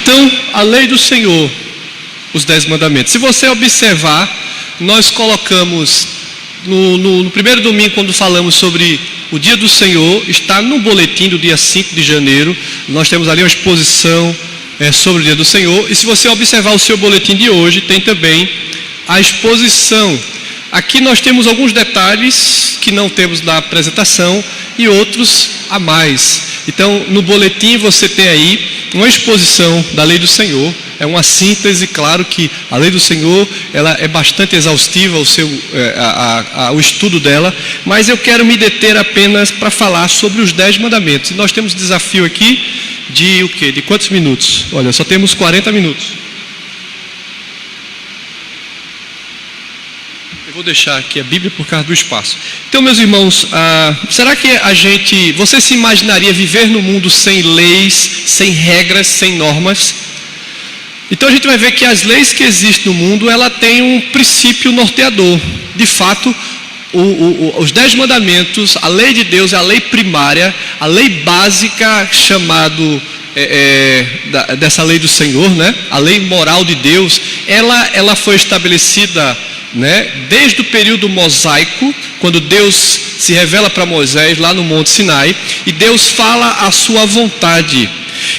Então, a lei do Senhor, os 10 mandamentos. Se você observar, nós colocamos no primeiro domingo, quando falamos sobre o dia do Senhor, está no boletim do dia 5 de janeiro. Nós temos ali uma exposição sobre o dia do Senhor. E se você observar o seu boletim de hoje, tem também a exposição. Aqui nós temos alguns detalhes que não temos na apresentação e outros a mais. Então, no boletim você tem aí uma exposição da lei do Senhor. É uma síntese, claro que a lei do Senhor ela é bastante exaustiva, o estudo dela, mas eu quero me deter apenas para falar sobre os 10 mandamentos. E nós temos desafio aqui de o quê? De quantos minutos? Olha, só temos 40 minutos. Vou deixar aqui a Bíblia por causa do espaço. Então, meus irmãos, será que você se imaginaria viver no mundo sem leis, sem regras, sem normas? Então a gente vai ver que as leis que existem no mundo, ela tem um princípio norteador. De fato, os 10 mandamentos, a lei de Deus é a lei primária, a lei básica chamado dessa lei do Senhor, né? A lei moral de Deus, ela foi estabelecida, né, desde o período mosaico, quando Deus se revela para Moisés lá no Monte Sinai, e Deus fala a sua vontade.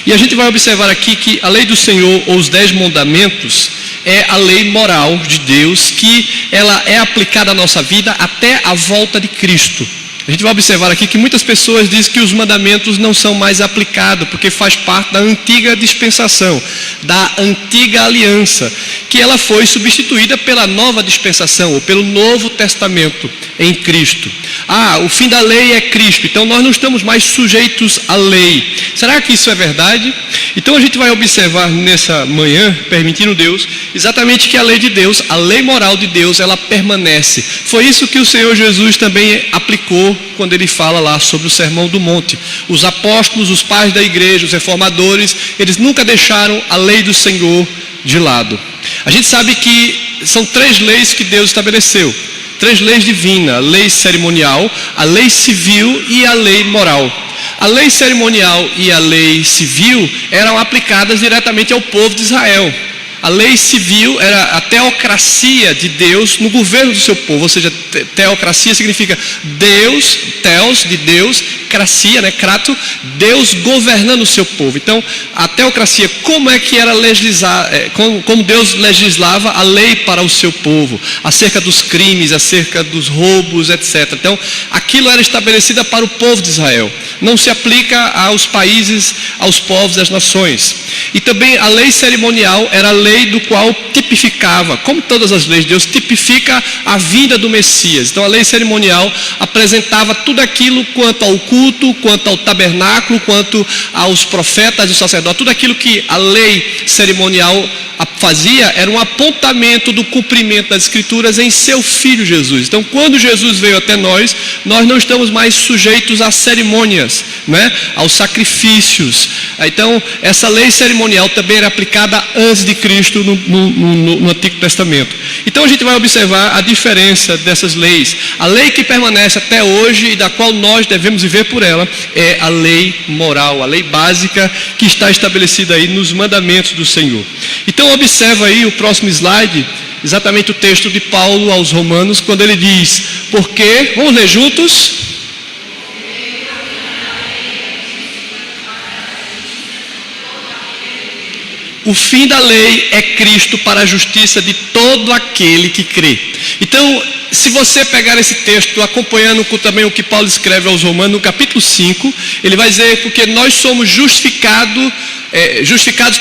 E a gente vai observar aqui que a lei do Senhor, ou os 10 mandamentos, é a lei moral de Deus, que ela é aplicada à nossa vida até a volta de Cristo. A gente vai observar aqui que muitas pessoas dizem que os mandamentos não são mais aplicados, porque faz parte da antiga dispensação, da antiga aliança, que ela foi substituída pela nova dispensação, ou pelo Novo Testamento em Cristo. O fim da lei é Cristo, então nós não estamos mais sujeitos à lei. Será que isso é verdade? Então a gente vai observar nessa manhã, permitindo Deus, exatamente que a lei de Deus, a lei moral de Deus, ela permanece. Foi isso que o Senhor Jesus também aplicou quando ele fala lá sobre o Sermão do Monte. Os apóstolos, os pais da igreja, os reformadores, eles nunca deixaram a lei do Senhor de lado. A gente sabe que são 3 leis que Deus estabeleceu. 3 leis divinas: a lei cerimonial, a lei civil e a lei moral. A lei cerimonial e a lei civil eram aplicadas diretamente ao povo de Israel. A lei civil era a teocracia de Deus no governo do seu povo, ou seja, teocracia significa Deus, teos de Deus, cracia, né, crato, Deus governando o seu povo. Então, a teocracia, como é que era legislar, como Deus legislava a lei para o seu povo, acerca dos crimes, acerca dos roubos, etc. Então, aquilo era estabelecido para o povo de Israel. Não se aplica aos países, aos povos das nações. E também a lei cerimonial era a lei do qual tipificava, como todas as leis de Deus, tipifica a vinda do Messias. Então a lei cerimonial apresentava tudo aquilo quanto ao culto, quanto ao tabernáculo, quanto aos profetas e sacerdotes. Tudo aquilo que a lei cerimonial fazia era um apontamento do cumprimento das Escrituras em seu Filho Jesus. Então quando Jesus veio até nós não estamos mais sujeitos às cerimônias, né? Aos sacrifícios. Então essa lei cerimonial também era aplicada antes de Cristo no Antigo Testamento. Então a gente vai observar a diferença dessas leis. A lei que permanece até hoje e da qual nós devemos viver por ela é a lei moral, a lei básica que está estabelecida aí nos mandamentos do Senhor. Então observa aí o próximo slide, exatamente o texto de Paulo aos Romanos, quando ele diz: porque, vamos ler juntos? O fim da lei é Cristo para a justiça de todo aquele que crê. Então, se você pegar esse texto, acompanhando com também o que Paulo escreve aos Romanos, no capítulo 5, ele vai dizer: porque nós somos justificados,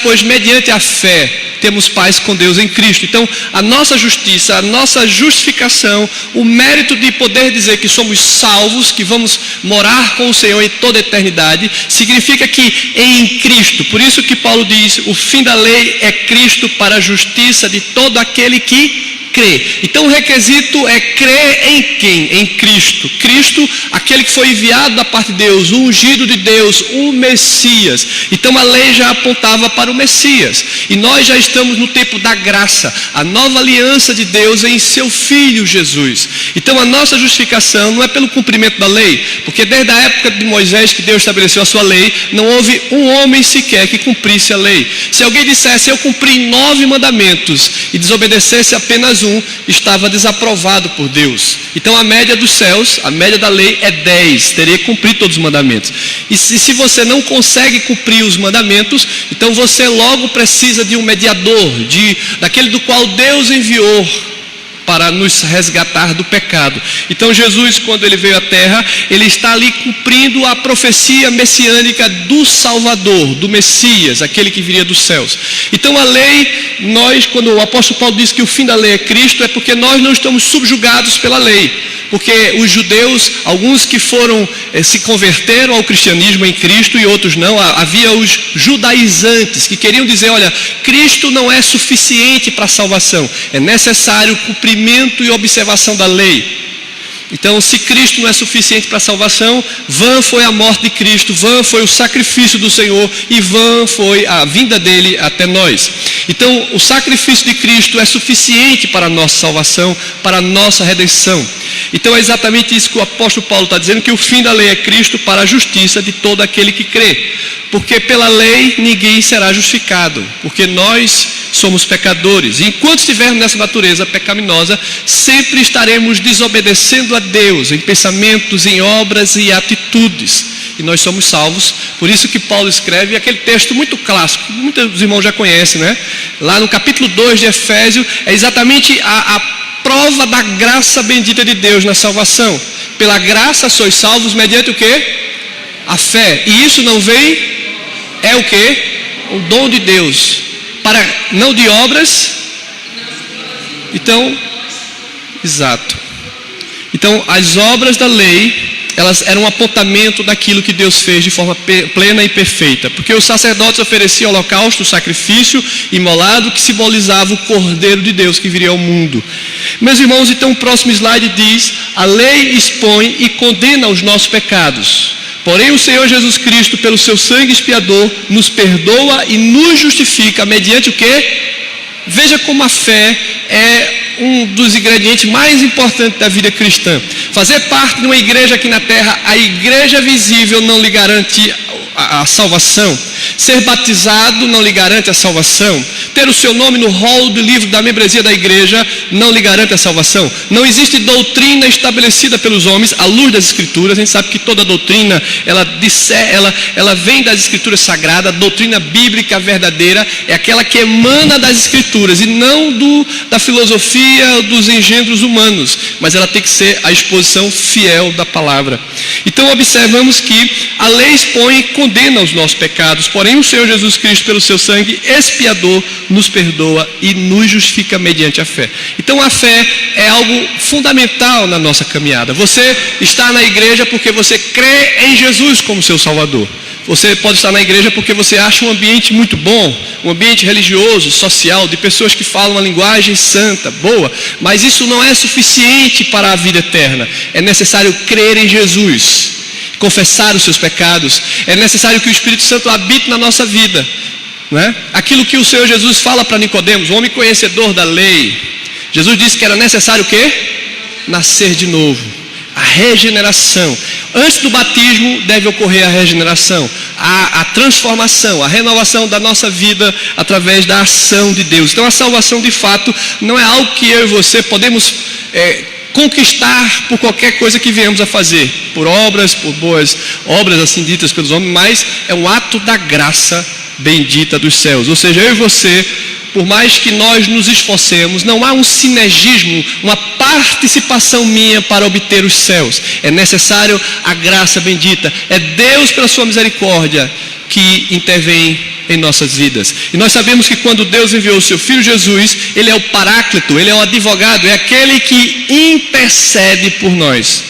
pois mediante a fé temos paz com Deus em Cristo. Então, a nossa justiça, a nossa justificação, o mérito de poder dizer que somos salvos, que vamos morar com o Senhor em toda a eternidade, significa que em Cristo, por isso que Paulo diz: o fim da lei é Cristo para a justiça de todo aquele que crer. Então o requisito é crer em quem? Em Cristo. Cristo, aquele que foi enviado da parte de Deus, o ungido de Deus, o Messias. Então a lei já apontava para o Messias. E nós já estamos no tempo da graça, a nova aliança de Deus em seu Filho Jesus. Então a nossa justificação não é pelo cumprimento da lei, porque desde a época de Moisés que Deus estabeleceu a sua lei, não houve um homem sequer que cumprisse a lei. Se alguém dissesse, eu cumpri 9 mandamentos e desobedecesse apenas um, estava desaprovado por Deus. Então a média dos céus, a média da lei é 10, teria que cumprir todos os mandamentos. E se você não consegue cumprir os mandamentos, então você logo precisa de um mediador, daquele do qual Deus enviou para nos resgatar do pecado. Então Jesus, quando ele veio à terra, ele está ali cumprindo a profecia messiânica do Salvador, do Messias, aquele que viria dos céus. Então a lei, quando o apóstolo Paulo diz que o fim da lei é Cristo, é porque nós não estamos subjugados pela lei. Porque os judeus, alguns que se converteram ao cristianismo em Cristo e outros não, havia os judaizantes que queriam dizer, olha, Cristo não é suficiente para a salvação, é necessário o cumprimento e observação da lei. Então, se Cristo não é suficiente para a salvação, vã foi a morte de Cristo, vã foi o sacrifício do Senhor e vã foi a vinda dele até nós. Então, o sacrifício de Cristo é suficiente para a nossa salvação, para a nossa redenção. Então, é exatamente isso que o apóstolo Paulo está dizendo, que o fim da lei é Cristo para a justiça de todo aquele que crê. Porque pela lei ninguém será justificado, porque nós somos pecadores. E enquanto estivermos nessa natureza pecaminosa, sempre estaremos desobedecendo a Deus em pensamentos, em obras e atitudes. E nós somos salvos. Por isso que Paulo escreve aquele texto muito clássico, que muitos irmãos já conhecem, né? Lá no capítulo 2 de Efésios, é exatamente a prova da graça bendita de Deus na salvação. Pela graça sois salvos mediante o quê? A fé. E isso não vem, é o quê? O dom de Deus. Não de obras. Então, exato. Então, as obras da lei, elas eram um apontamento daquilo que Deus fez de forma plena e perfeita. Porque os sacerdotes ofereciam holocausto, sacrifício imolado, que simbolizava o Cordeiro de Deus que viria ao mundo. Meus irmãos, então o próximo slide diz, a lei expõe e condena os nossos pecados. Porém o Senhor Jesus Cristo, pelo seu sangue expiador, nos perdoa e nos justifica mediante o quê? Veja como a fé é um dos ingredientes mais importantes da vida cristã. Fazer parte de uma igreja aqui na terra, a igreja visível não lhe garante a salvação. Ser batizado não lhe garante a salvação. Ter o seu nome no rol do livro da membresia da igreja não lhe garante a salvação. Não existe doutrina estabelecida pelos homens à luz das escrituras. A gente sabe que toda doutrina ela vem das escrituras sagradas. A doutrina bíblica verdadeira é aquela que emana das escrituras e não da filosofia dos engendros humanos, mas ela tem que ser a exposição fiel da palavra. Então observamos que a lei expõe e condena os nossos pecados, porém o Senhor Jesus Cristo, pelo seu sangue expiador, nos perdoa e nos justifica mediante a fé. Então a fé é algo fundamental na nossa caminhada. Você está na igreja porque você crê em Jesus como seu Salvador. Você pode estar na igreja porque você acha um ambiente muito bom, um ambiente religioso, social, de pessoas que falam uma linguagem santa, boa, mas isso não é suficiente para a vida eterna. É necessário crer em Jesus, confessar os seus pecados. É necessário que o Espírito Santo habite na nossa vida, não é? Aquilo que o Senhor Jesus fala para Nicodemos, um homem conhecedor da lei. Jesus disse que era necessário o quê? Nascer de novo. A regeneração. Antes do batismo deve ocorrer a regeneração, a transformação, a renovação da nossa vida através da ação de Deus. Então a salvação de fato não é algo que eu e você podemos conquistar por qualquer coisa que venhamos a fazer, por obras, por boas obras assim ditas pelos homens, mas é um ato da graça bendita dos céus. Ou seja, eu e você, por mais que nós nos esforcemos, não há um sinergismo, uma participação minha para obter os céus. É necessário a graça bendita. É Deus, pela sua misericórdia, que intervém em nossas vidas. E nós sabemos que quando Deus enviou o seu Filho Jesus, Ele é o Paráclito, Ele é o advogado, é aquele que intercede por nós.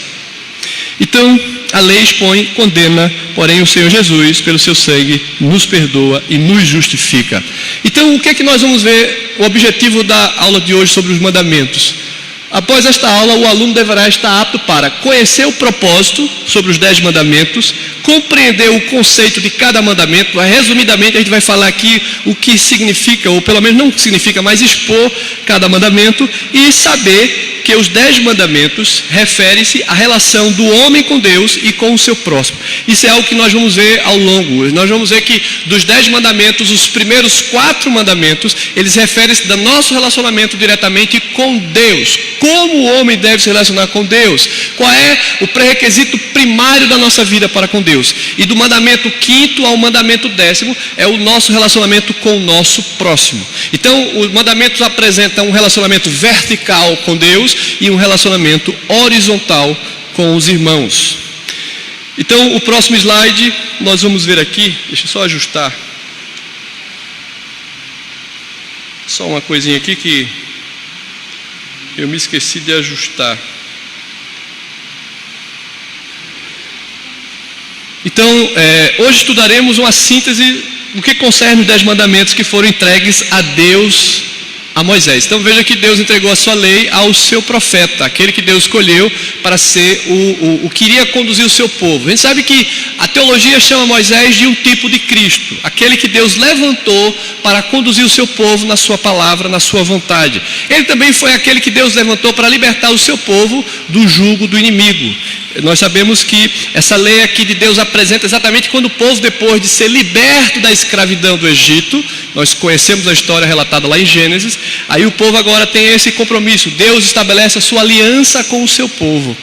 Então, a lei expõe, condena, porém o Senhor Jesus, pelo seu sangue, nos perdoa e nos justifica. Então, o que é que nós vamos ver, o objetivo da aula de hoje sobre os mandamentos? Após esta aula, o aluno deverá estar apto para conhecer o propósito sobre os 10 mandamentos, compreender o conceito de cada mandamento. Resumidamente, a gente vai falar aqui o que significa, ou pelo menos não o que significa, mas expor cada mandamento e saber que os 10 mandamentos referem-se à relação do homem com Deus e com o seu próximo. Isso é algo que nós vamos ver ao longo. Nós vamos ver que dos 10 mandamentos, os primeiros 4 mandamentos, eles referem-se ao nosso relacionamento diretamente com Deus. Como o homem deve se relacionar com Deus? Qual é o pré-requisito primário da nossa vida para com Deus? E do mandamento 5º ao mandamento 10º é o nosso relacionamento com o nosso próximo. Então, os mandamentos apresentam um relacionamento vertical com Deus e um relacionamento horizontal com os irmãos. Então, o próximo slide, nós vamos ver aqui, deixa eu só ajustar. Só uma coisinha aqui que eu me esqueci de ajustar. Então, hoje estudaremos uma síntese do que concerne os 10 mandamentos que foram entregues a Deus, a Moisés. Então veja que Deus entregou a sua lei ao seu profeta, aquele que Deus escolheu para ser o que iria conduzir o seu povo. A gente sabe que a teologia chama Moisés de um tipo de Cristo, aquele que Deus levantou para conduzir o seu povo na sua palavra, na sua vontade. Ele também foi aquele que Deus levantou para libertar o seu povo do jugo do inimigo. Nós sabemos que essa lei aqui de Deus apresenta exatamente quando o povo, depois de ser liberto da escravidão do Egito, nós conhecemos a história relatada lá em Gênesis, aí o povo agora tem esse compromisso. Deus estabelece a sua aliança com o seu povo.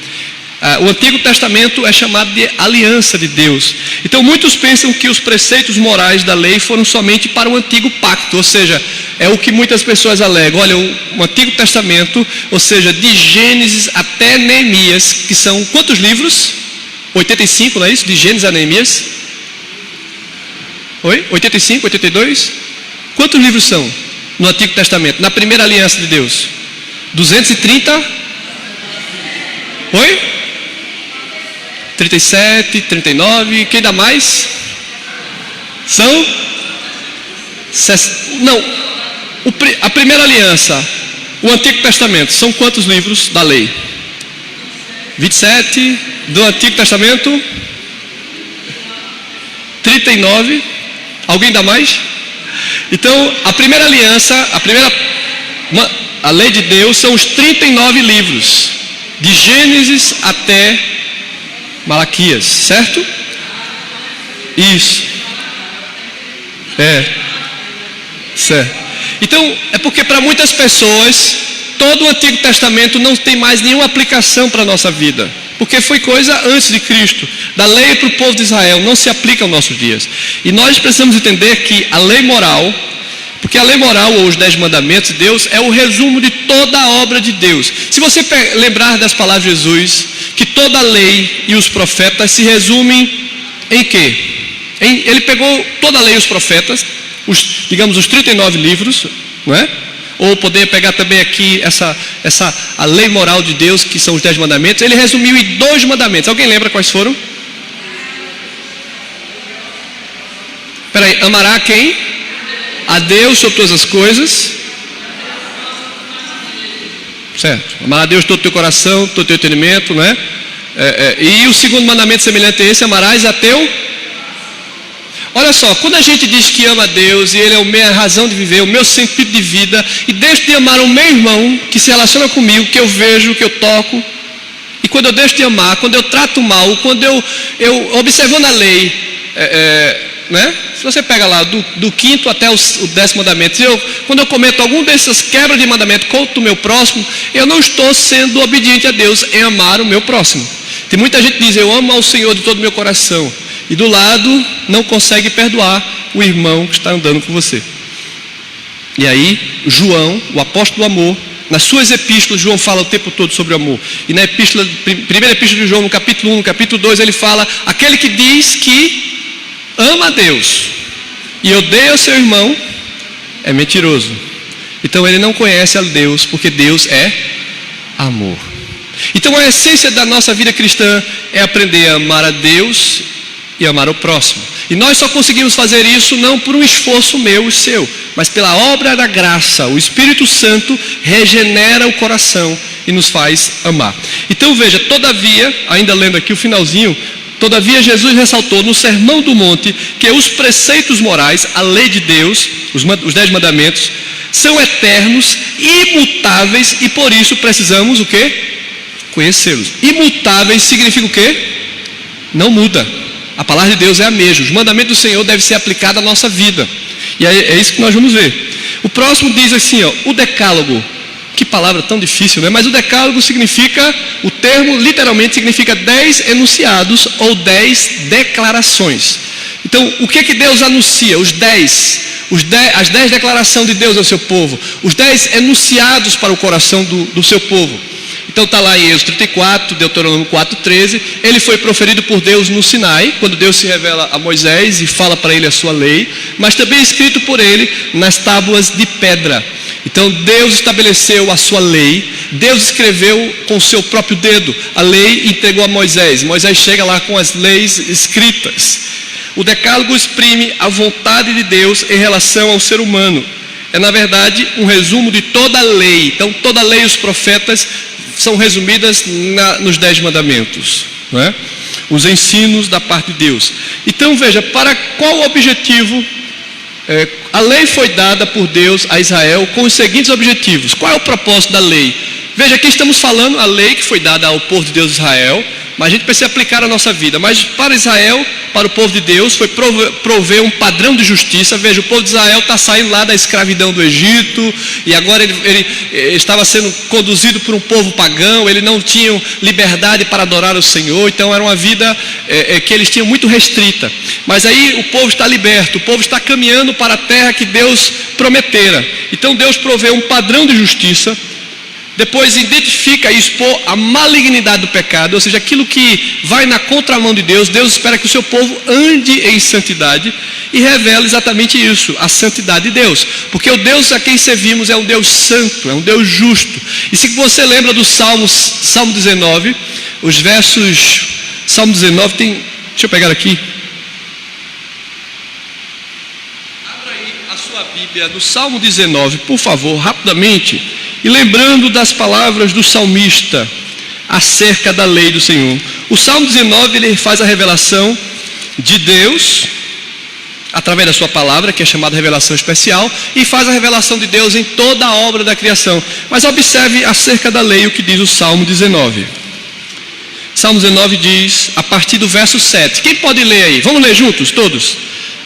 O Antigo Testamento é chamado de aliança de Deus. Então muitos pensam que os preceitos morais da lei foram somente para o Antigo Pacto, ou seja, é o que muitas pessoas alegam. Olha, o Antigo Testamento, ou seja, de Gênesis até Neemias, que são quantos livros? 85, não é isso? De Gênesis a Neemias? Oi? 85, 82? Quantos livros são no Antigo Testamento? Na primeira aliança de Deus? 230? Oi? 37, 39, quem dá mais? São? Não, a primeira aliança, o Antigo Testamento, são quantos livros da lei? 27, do Antigo Testamento? 39, alguém dá mais? Então, a primeira aliança, a lei de Deus são os 39 livros, de Gênesis até Malaquias, certo? Isso. Certo. Então, é porque para muitas pessoas, todo o Antigo Testamento não tem mais nenhuma aplicação para a nossa vida. Porque foi coisa antes de Cristo. Da lei para o povo de Israel, não se aplica aos nossos dias. E nós precisamos entender que a lei moral, porque a lei moral, ou os 10 mandamentos de Deus, é o resumo de toda a obra de Deus. Se você lembrar das palavras de Jesus, que toda a lei e os profetas se resumem em quê? Ele pegou toda a lei e os profetas, digamos os 39 livros, não é? Ou poderia pegar também aqui a lei moral de Deus, que são os 10 mandamentos. Ele resumiu em 2 mandamentos. Alguém lembra quais foram? Peraí, amará quem? A Deus sobre todas as coisas. Certo. Amar a Deus todo o teu coração, todo o teu entendimento, não é? E o segundo mandamento semelhante a esse, amarás a teu. Olha só, quando a gente diz que ama a Deus, e Ele é a minha razão de viver, o meu sentido de vida, e deixo de amar o meu irmão, que se relaciona comigo, que eu vejo, que eu toco, e quando eu deixo de amar, quando eu trato mal, quando eu observando a lei, né? Se você pega lá do 5º até o 10º mandamento, quando eu cometo algum dessas quebras de mandamento contra o meu próximo, eu não estou sendo obediente a Deus em amar o meu próximo. Tem muita gente que diz, eu amo ao Senhor de todo o meu coração, e do lado não consegue perdoar o irmão que está andando com você. E aí, João, o apóstolo do amor, nas suas epístolas, João fala o tempo todo sobre o amor. E na primeira epístola de João, no capítulo 1, no capítulo 2, ele fala, aquele que diz que ama a Deus e odeia o seu irmão, é mentiroso. Então ele não conhece a Deus, porque Deus é amor. Então a essência da nossa vida cristã é aprender a amar a Deus e amar o próximo. E nós só conseguimos fazer isso não por um esforço meu e seu, mas pela obra da graça. O Espírito Santo regenera o coração e nos faz amar. Então veja, todavia, ainda lendo aqui o finalzinho, todavia Jesus ressaltou no Sermão do Monte que os preceitos morais, a lei de Deus, os 10 mandamentos, são eternos, imutáveis e por isso precisamos o quê? Conhecê-los. Imutáveis significa o quê? Não muda. A palavra de Deus é a mesma. Os mandamentos do Senhor devem ser aplicados à nossa vida. E é isso que nós vamos ver. O próximo diz assim, ó, o decálogo. Que palavra tão difícil, né? Mas o decálogo significa, o termo literalmente significa 10 enunciados ou 10 declarações. Então, o que Deus anuncia? As 10 declarações de Deus ao seu povo. Os 10 enunciados para o coração do seu povo. Então está lá em Êxodo 34, Deuteronômio 4:13, ele foi proferido por Deus no Sinai, quando Deus se revela a Moisés e fala para ele a sua lei, mas também escrito por ele nas tábuas de pedra. Então Deus estabeleceu a sua lei, Deus escreveu com o seu próprio dedo a lei e entregou a Moisés. Moisés chega lá com as leis escritas. O decálogo exprime a vontade de Deus em relação ao ser humano. É na verdade um resumo de toda a lei. Então toda a lei e os profetas são resumidas nos 10 mandamentos, não é? Os ensinos da parte de Deus. Então veja, para qual objetivo a lei foi dada por Deus a Israel com os seguintes objetivos. Qual é o propósito da lei? Veja, aqui estamos falando a lei que foi dada ao povo de Deus Israel, mas a gente precisa aplicar a nossa vida. Mas para Israel, para o povo de Deus, foi prover um padrão de justiça. Veja, o povo de Israel está saindo lá da escravidão do Egito, e agora ele estava sendo conduzido por um povo pagão, eles não tinham liberdade para adorar o Senhor, então era uma vida que eles tinham muito restrita. Mas aí o povo está liberto, o povo está caminhando para a terra que Deus prometera. Então Deus provê um padrão de justiça. Depois identifica e expor a malignidade do pecado, ou seja, aquilo que vai na contramão de Deus. Deus espera que o seu povo ande em santidade e revela exatamente isso, a santidade de Deus. Porque o Deus a quem servimos é um Deus santo, é um Deus justo. E se você lembra do Salmo 19, os versos, Salmo 19 tem, deixa eu pegar aqui. Abra aí a sua Bíblia no Salmo 19, por favor, rapidamente. E lembrando das palavras do salmista acerca da lei do Senhor. O Salmo 19, ele faz a revelação de Deus através da sua palavra, que é chamada revelação especial, e faz a revelação de Deus em toda a obra da criação. Mas observe acerca da lei o que diz o Salmo 19. Salmo 19 diz, a partir do verso 7. Quem pode ler aí? Vamos ler juntos, todos?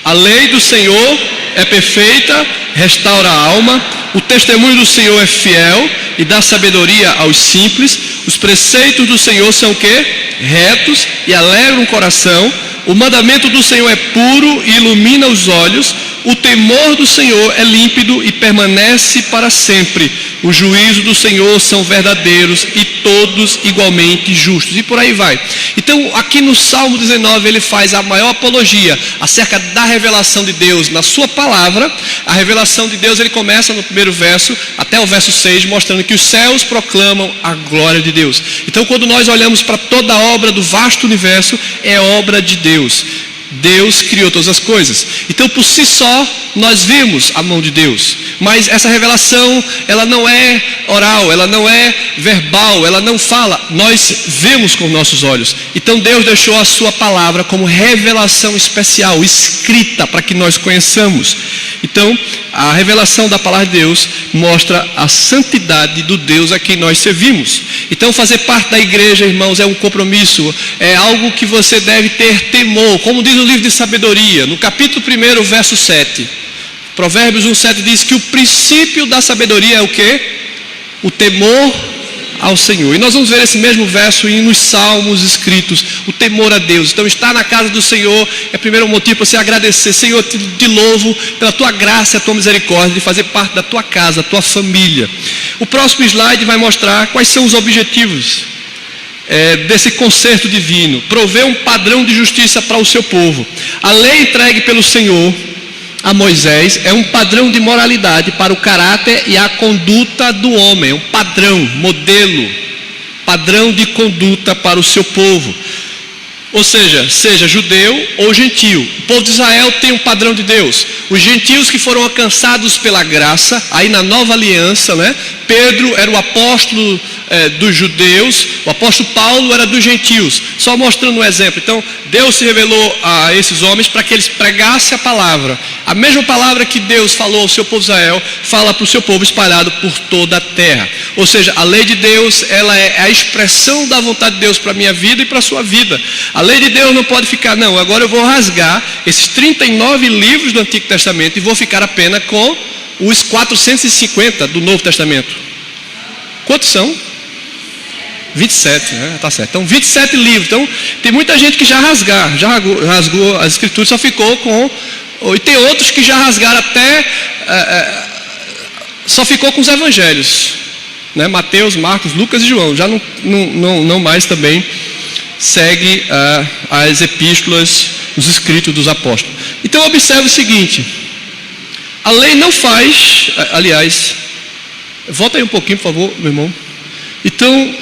A lei do Senhor é perfeita, restaura a alma. O testemunho do Senhor é fiel e dá sabedoria aos simples. Os preceitos do Senhor são o quê? Retos e alegram o coração. O mandamento do Senhor é puro e ilumina os olhos. O temor do Senhor é límpido e permanece para sempre. Os juízos do Senhor são verdadeiros e todos igualmente justos. E por aí vai. Então, aqui no Salmo 19, ele faz a maior apologia acerca da revelação de Deus na sua palavra. A revelação de Deus, ele começa no primeiro verso, até o verso 6, mostrando que os céus proclamam a glória de Deus. Então, quando nós olhamos para toda a obra do vasto universo, é obra de Deus. Deus criou todas as coisas. Então, por si só, nós vemos a mão de Deus. Mas essa revelação, ela não é oral, ela não é verbal, ela não fala. Nós vemos com nossos olhos. Então, Deus deixou a sua palavra como revelação especial, escrita, para que nós conheçamos. Então, a revelação da palavra de Deus mostra a santidade do Deus a quem nós servimos. Então, fazer parte da igreja, irmãos, é um compromisso, é algo que você deve ter temor. Como diz o livro de sabedoria, no capítulo 1, verso 7. Provérbios 1,7 diz que o princípio da sabedoria é o quê? O temor ao Senhor. E nós vamos ver esse mesmo verso nos salmos escritos, o temor a Deus. Então, estar na casa do Senhor é o primeiro motivo para você agradecer. Senhor, te louvo pela tua graça e a tua misericórdia de fazer parte da tua casa, da tua família. O próximo slide vai mostrar quais são os objetivos desse concerto divino. Prover um padrão de justiça para o seu povo. A lei entregue pelo Senhor a Moisés é um padrão de moralidade para o caráter e a conduta do homem, um padrão, modelo. padrão de conduta para o seu povo. Ou seja judeu ou gentio. O povo de Israel tem um padrão de Deus. Os gentios que foram alcançados pela graça, aí na nova aliança, né? Pedro era o apóstolo dos judeus, o apóstolo Paulo era dos gentios. Só mostrando um exemplo. Então, Deus se revelou a esses homens para que eles pregassem a palavra. A mesma palavra que Deus falou ao seu povo Israel, fala para o seu povo espalhado por toda a terra. Ou seja, a lei de Deus, ela é a expressão da vontade de Deus para a minha vida e para a sua vida. A lei de Deus não pode ficar, não, agora eu vou rasgar esses 39 livros do Antigo Testamento e vou ficar apenas com os 450 do Novo Testamento. Quantos são? 27, né? Tá certo. Então, 27 livros. Então, tem muita gente que já rasgou as escrituras, só ficou com... E tem outros que já rasgaram até... só ficou com os evangelhos, né? Mateus, Marcos, Lucas e João. Já não mais também segue as epístolas, os escritos dos apóstolos. Então, observe o seguinte. A lei não faz... Aliás, volta aí um pouquinho, por favor, meu irmão. Então,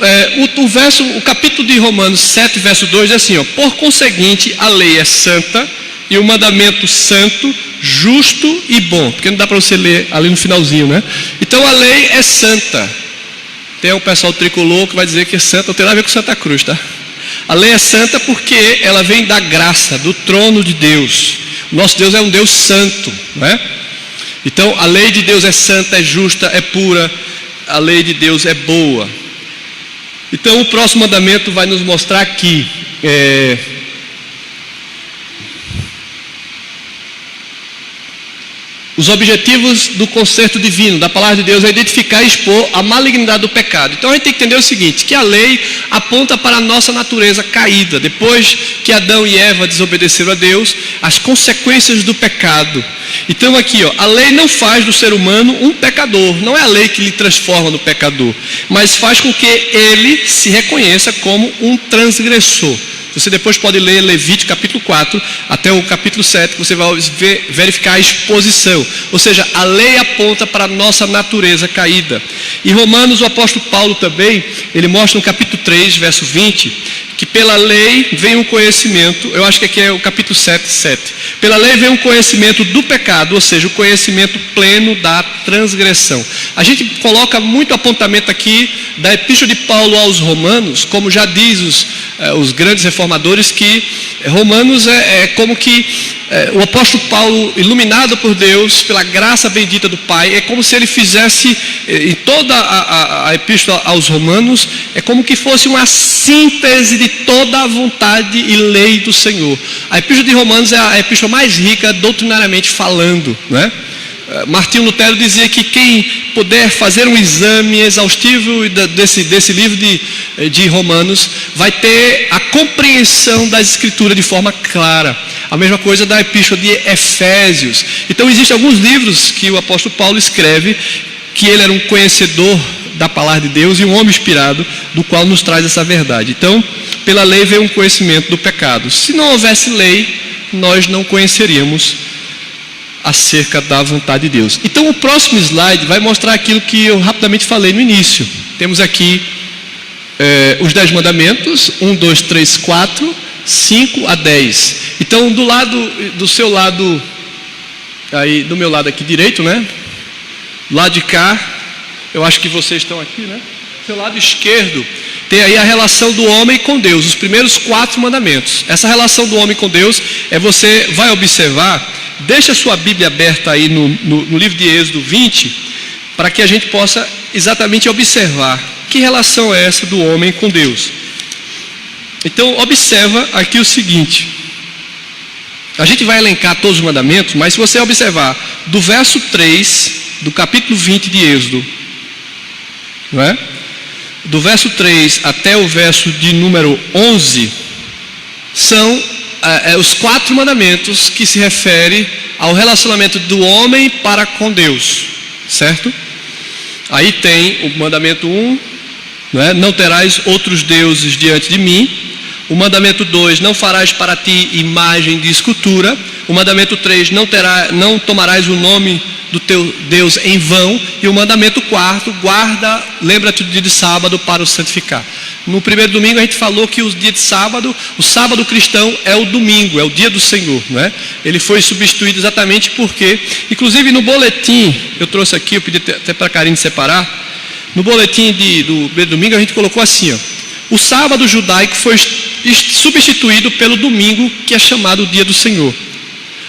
o capítulo de Romanos 7, verso 2 é assim, ó: por conseguinte, a lei é santa e o mandamento santo, justo e bom. Porque não dá para você ler ali no finalzinho, né? Então, a lei é santa. Tem o pessoal tricolor que vai dizer que é santa, não tem nada a ver com Santa Cruz, tá? A lei é santa porque ela vem da graça, do trono de Deus. O nosso Deus é um Deus santo, né? Então, a lei de Deus é santa, é justa, é pura. A lei de Deus é boa. Então, o próximo mandamento vai nos mostrar aqui. Os objetivos do conserto divino, da palavra de Deus, é identificar e expor a malignidade do pecado. Então a gente tem que entender o seguinte, que a lei aponta para a nossa natureza caída. Depois que Adão e Eva desobedeceram a Deus, as consequências do pecado. Então aqui, ó, a lei não faz do ser humano um pecador. Não é a lei que lhe transforma no pecador, mas faz com que ele se reconheça como um transgressor. Você depois pode ler Levítico capítulo 4 até o capítulo 7, que você vai verificar a exposição. Ou seja, a lei aponta para a nossa natureza caída. Em Romanos, o apóstolo Paulo também, ele mostra no capítulo 3, verso 20, que pela lei vem um conhecimento, eu acho que aqui é o capítulo 7. Pela lei vem um conhecimento do pecado, ou seja, o conhecimento pleno da transgressão. A gente coloca muito apontamento aqui da epístola de Paulo aos Romanos, como já diz os grandes reformadores, que Romanos é como que o apóstolo Paulo, iluminado por Deus, pela graça bendita do Pai, é como se ele fizesse, em toda a epístola aos Romanos, é como que fosse uma síntese de toda a vontade e lei do Senhor. A epístola de Romanos é a epístola mais rica doutrinariamente falando, né? Martinho Lutero dizia que quem puder fazer um exame exaustivo desse livro de Romanos vai ter a compreensão das escrituras de forma clara. A mesma coisa da epístola de Efésios. Então existem alguns livros que o apóstolo Paulo escreve, que ele era um conhecedor da palavra de Deus e um homem inspirado, do qual nos traz essa verdade. Então, pela lei veio um conhecimento do pecado. Se não houvesse lei, nós não conheceríamos acerca da vontade de Deus. Então o próximo slide vai mostrar aquilo que eu rapidamente falei no início. Temos aqui os 10 mandamentos, 1, 2, 3, 4, 5 a 10. Então do seu lado, aí do meu lado aqui direito, né? Do lado de cá, eu acho que vocês estão aqui, né? Do seu lado esquerdo, tem aí a relação do homem com Deus, os primeiros 4 mandamentos. Essa relação do homem com Deus, você vai observar. Deixa a sua Bíblia aberta aí no livro de Êxodo 20, para que a gente possa exatamente observar que relação é essa do homem com Deus. Então, observa aqui o seguinte. A gente vai elencar todos os mandamentos, mas se você observar do verso 3, do capítulo 20 de Êxodo, não é? Do verso 3 até o verso de número 11, são os 4 mandamentos que se referem ao relacionamento do homem para com Deus, certo? Aí tem o mandamento 1, não terás outros deuses diante de mim. O mandamento 2, não farás para ti imagem de escultura. O mandamento 3, não tomarás o nome do teu Deus em vão. E o mandamento 4, lembra-te do dia de sábado para o santificar. No primeiro domingo a gente falou que o dia de sábado, o sábado cristão é o domingo, é o dia do Senhor, não é? Ele foi substituído exatamente porque, inclusive no boletim, eu trouxe aqui, eu pedi até para a Karine separar, no boletim do primeiro domingo a gente colocou assim, ó, o sábado judaico foi substituído pelo domingo, que é chamado o dia do Senhor.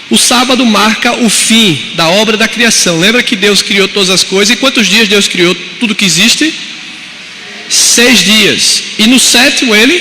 O sábado marca o fim da obra da criação. Lembra que Deus criou todas as coisas, e quantos dias Deus criou tudo que existe? 6 dias, e no 7º ele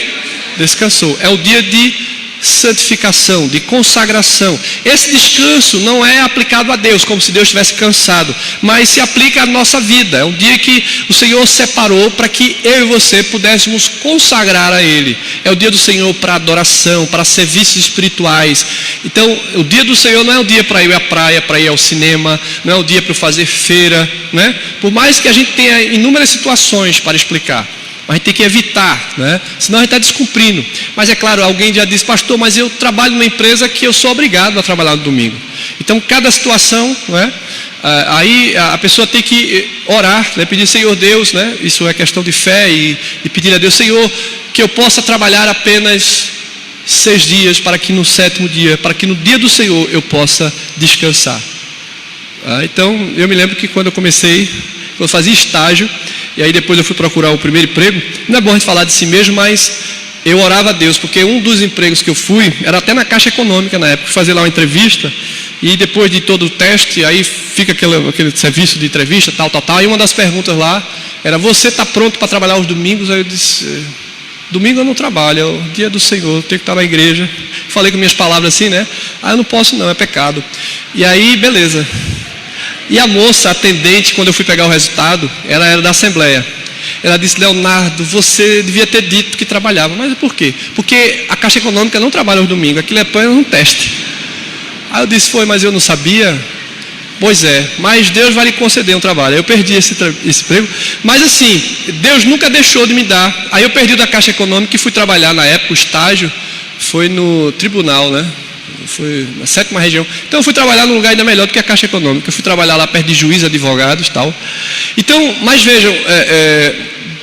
descansou. É o dia de santificação, de consagração. Esse descanso não é aplicado a Deus, como se Deus estivesse cansado, mas se aplica à nossa vida. É um dia que o Senhor separou para que eu e você pudéssemos consagrar a Ele. É o dia do Senhor para adoração, para serviços espirituais. Então, o dia do Senhor não é o dia para ir à praia, para ir ao cinema, não é o dia para fazer feira, né? Por mais que a gente tenha inúmeras situações para explicar, mas a gente tem que evitar, né? Senão a gente está descumprindo. Mas é claro, alguém já disse, pastor, mas eu trabalho numa empresa que eu sou obrigado a trabalhar no domingo. Então, cada situação, né? Aí a pessoa tem que orar, né? Pedir, Senhor Deus, né? Isso é questão de fé, e pedir a Deus, Senhor, que eu possa trabalhar apenas 6 dias, para que no 7º dia, para que no dia do Senhor eu possa descansar. Então, eu me lembro que quando eu comecei, eu fazia estágio, e aí depois eu fui procurar o primeiro emprego. Não é bom a gente falar de si mesmo, mas eu orava a Deus, porque um dos empregos que eu fui, era até na Caixa Econômica na época, fazer lá uma entrevista, e depois de todo o teste, aí fica aquele serviço de entrevista, tal, e uma das perguntas lá, era, você está pronto para trabalhar aos domingos? Aí eu disse, domingo eu não trabalho, é o dia do Senhor, eu tenho que estar na igreja. Falei com minhas palavras assim, né? Eu não posso não, é pecado. E aí, beleza. E a moça, atendente, quando eu fui pegar o resultado, ela era da Assembleia. Ela disse, Leonardo, você devia ter dito que trabalhava. Mas por quê? Porque a Caixa Econômica não trabalha aos domingos, aquilo é apenas um teste. Aí eu disse, mas eu não sabia. Pois é, mas Deus vai lhe conceder um trabalho. Aí eu perdi esse emprego. Mas assim, Deus nunca deixou de me dar. Aí eu perdi da Caixa Econômica e fui trabalhar na época, o estágio foi no tribunal, né? Foi na 7ª região. Então eu fui trabalhar num lugar ainda melhor do que a Caixa Econômica. Eu fui trabalhar lá perto de juízes, advogados e tal. Então, mas vejam,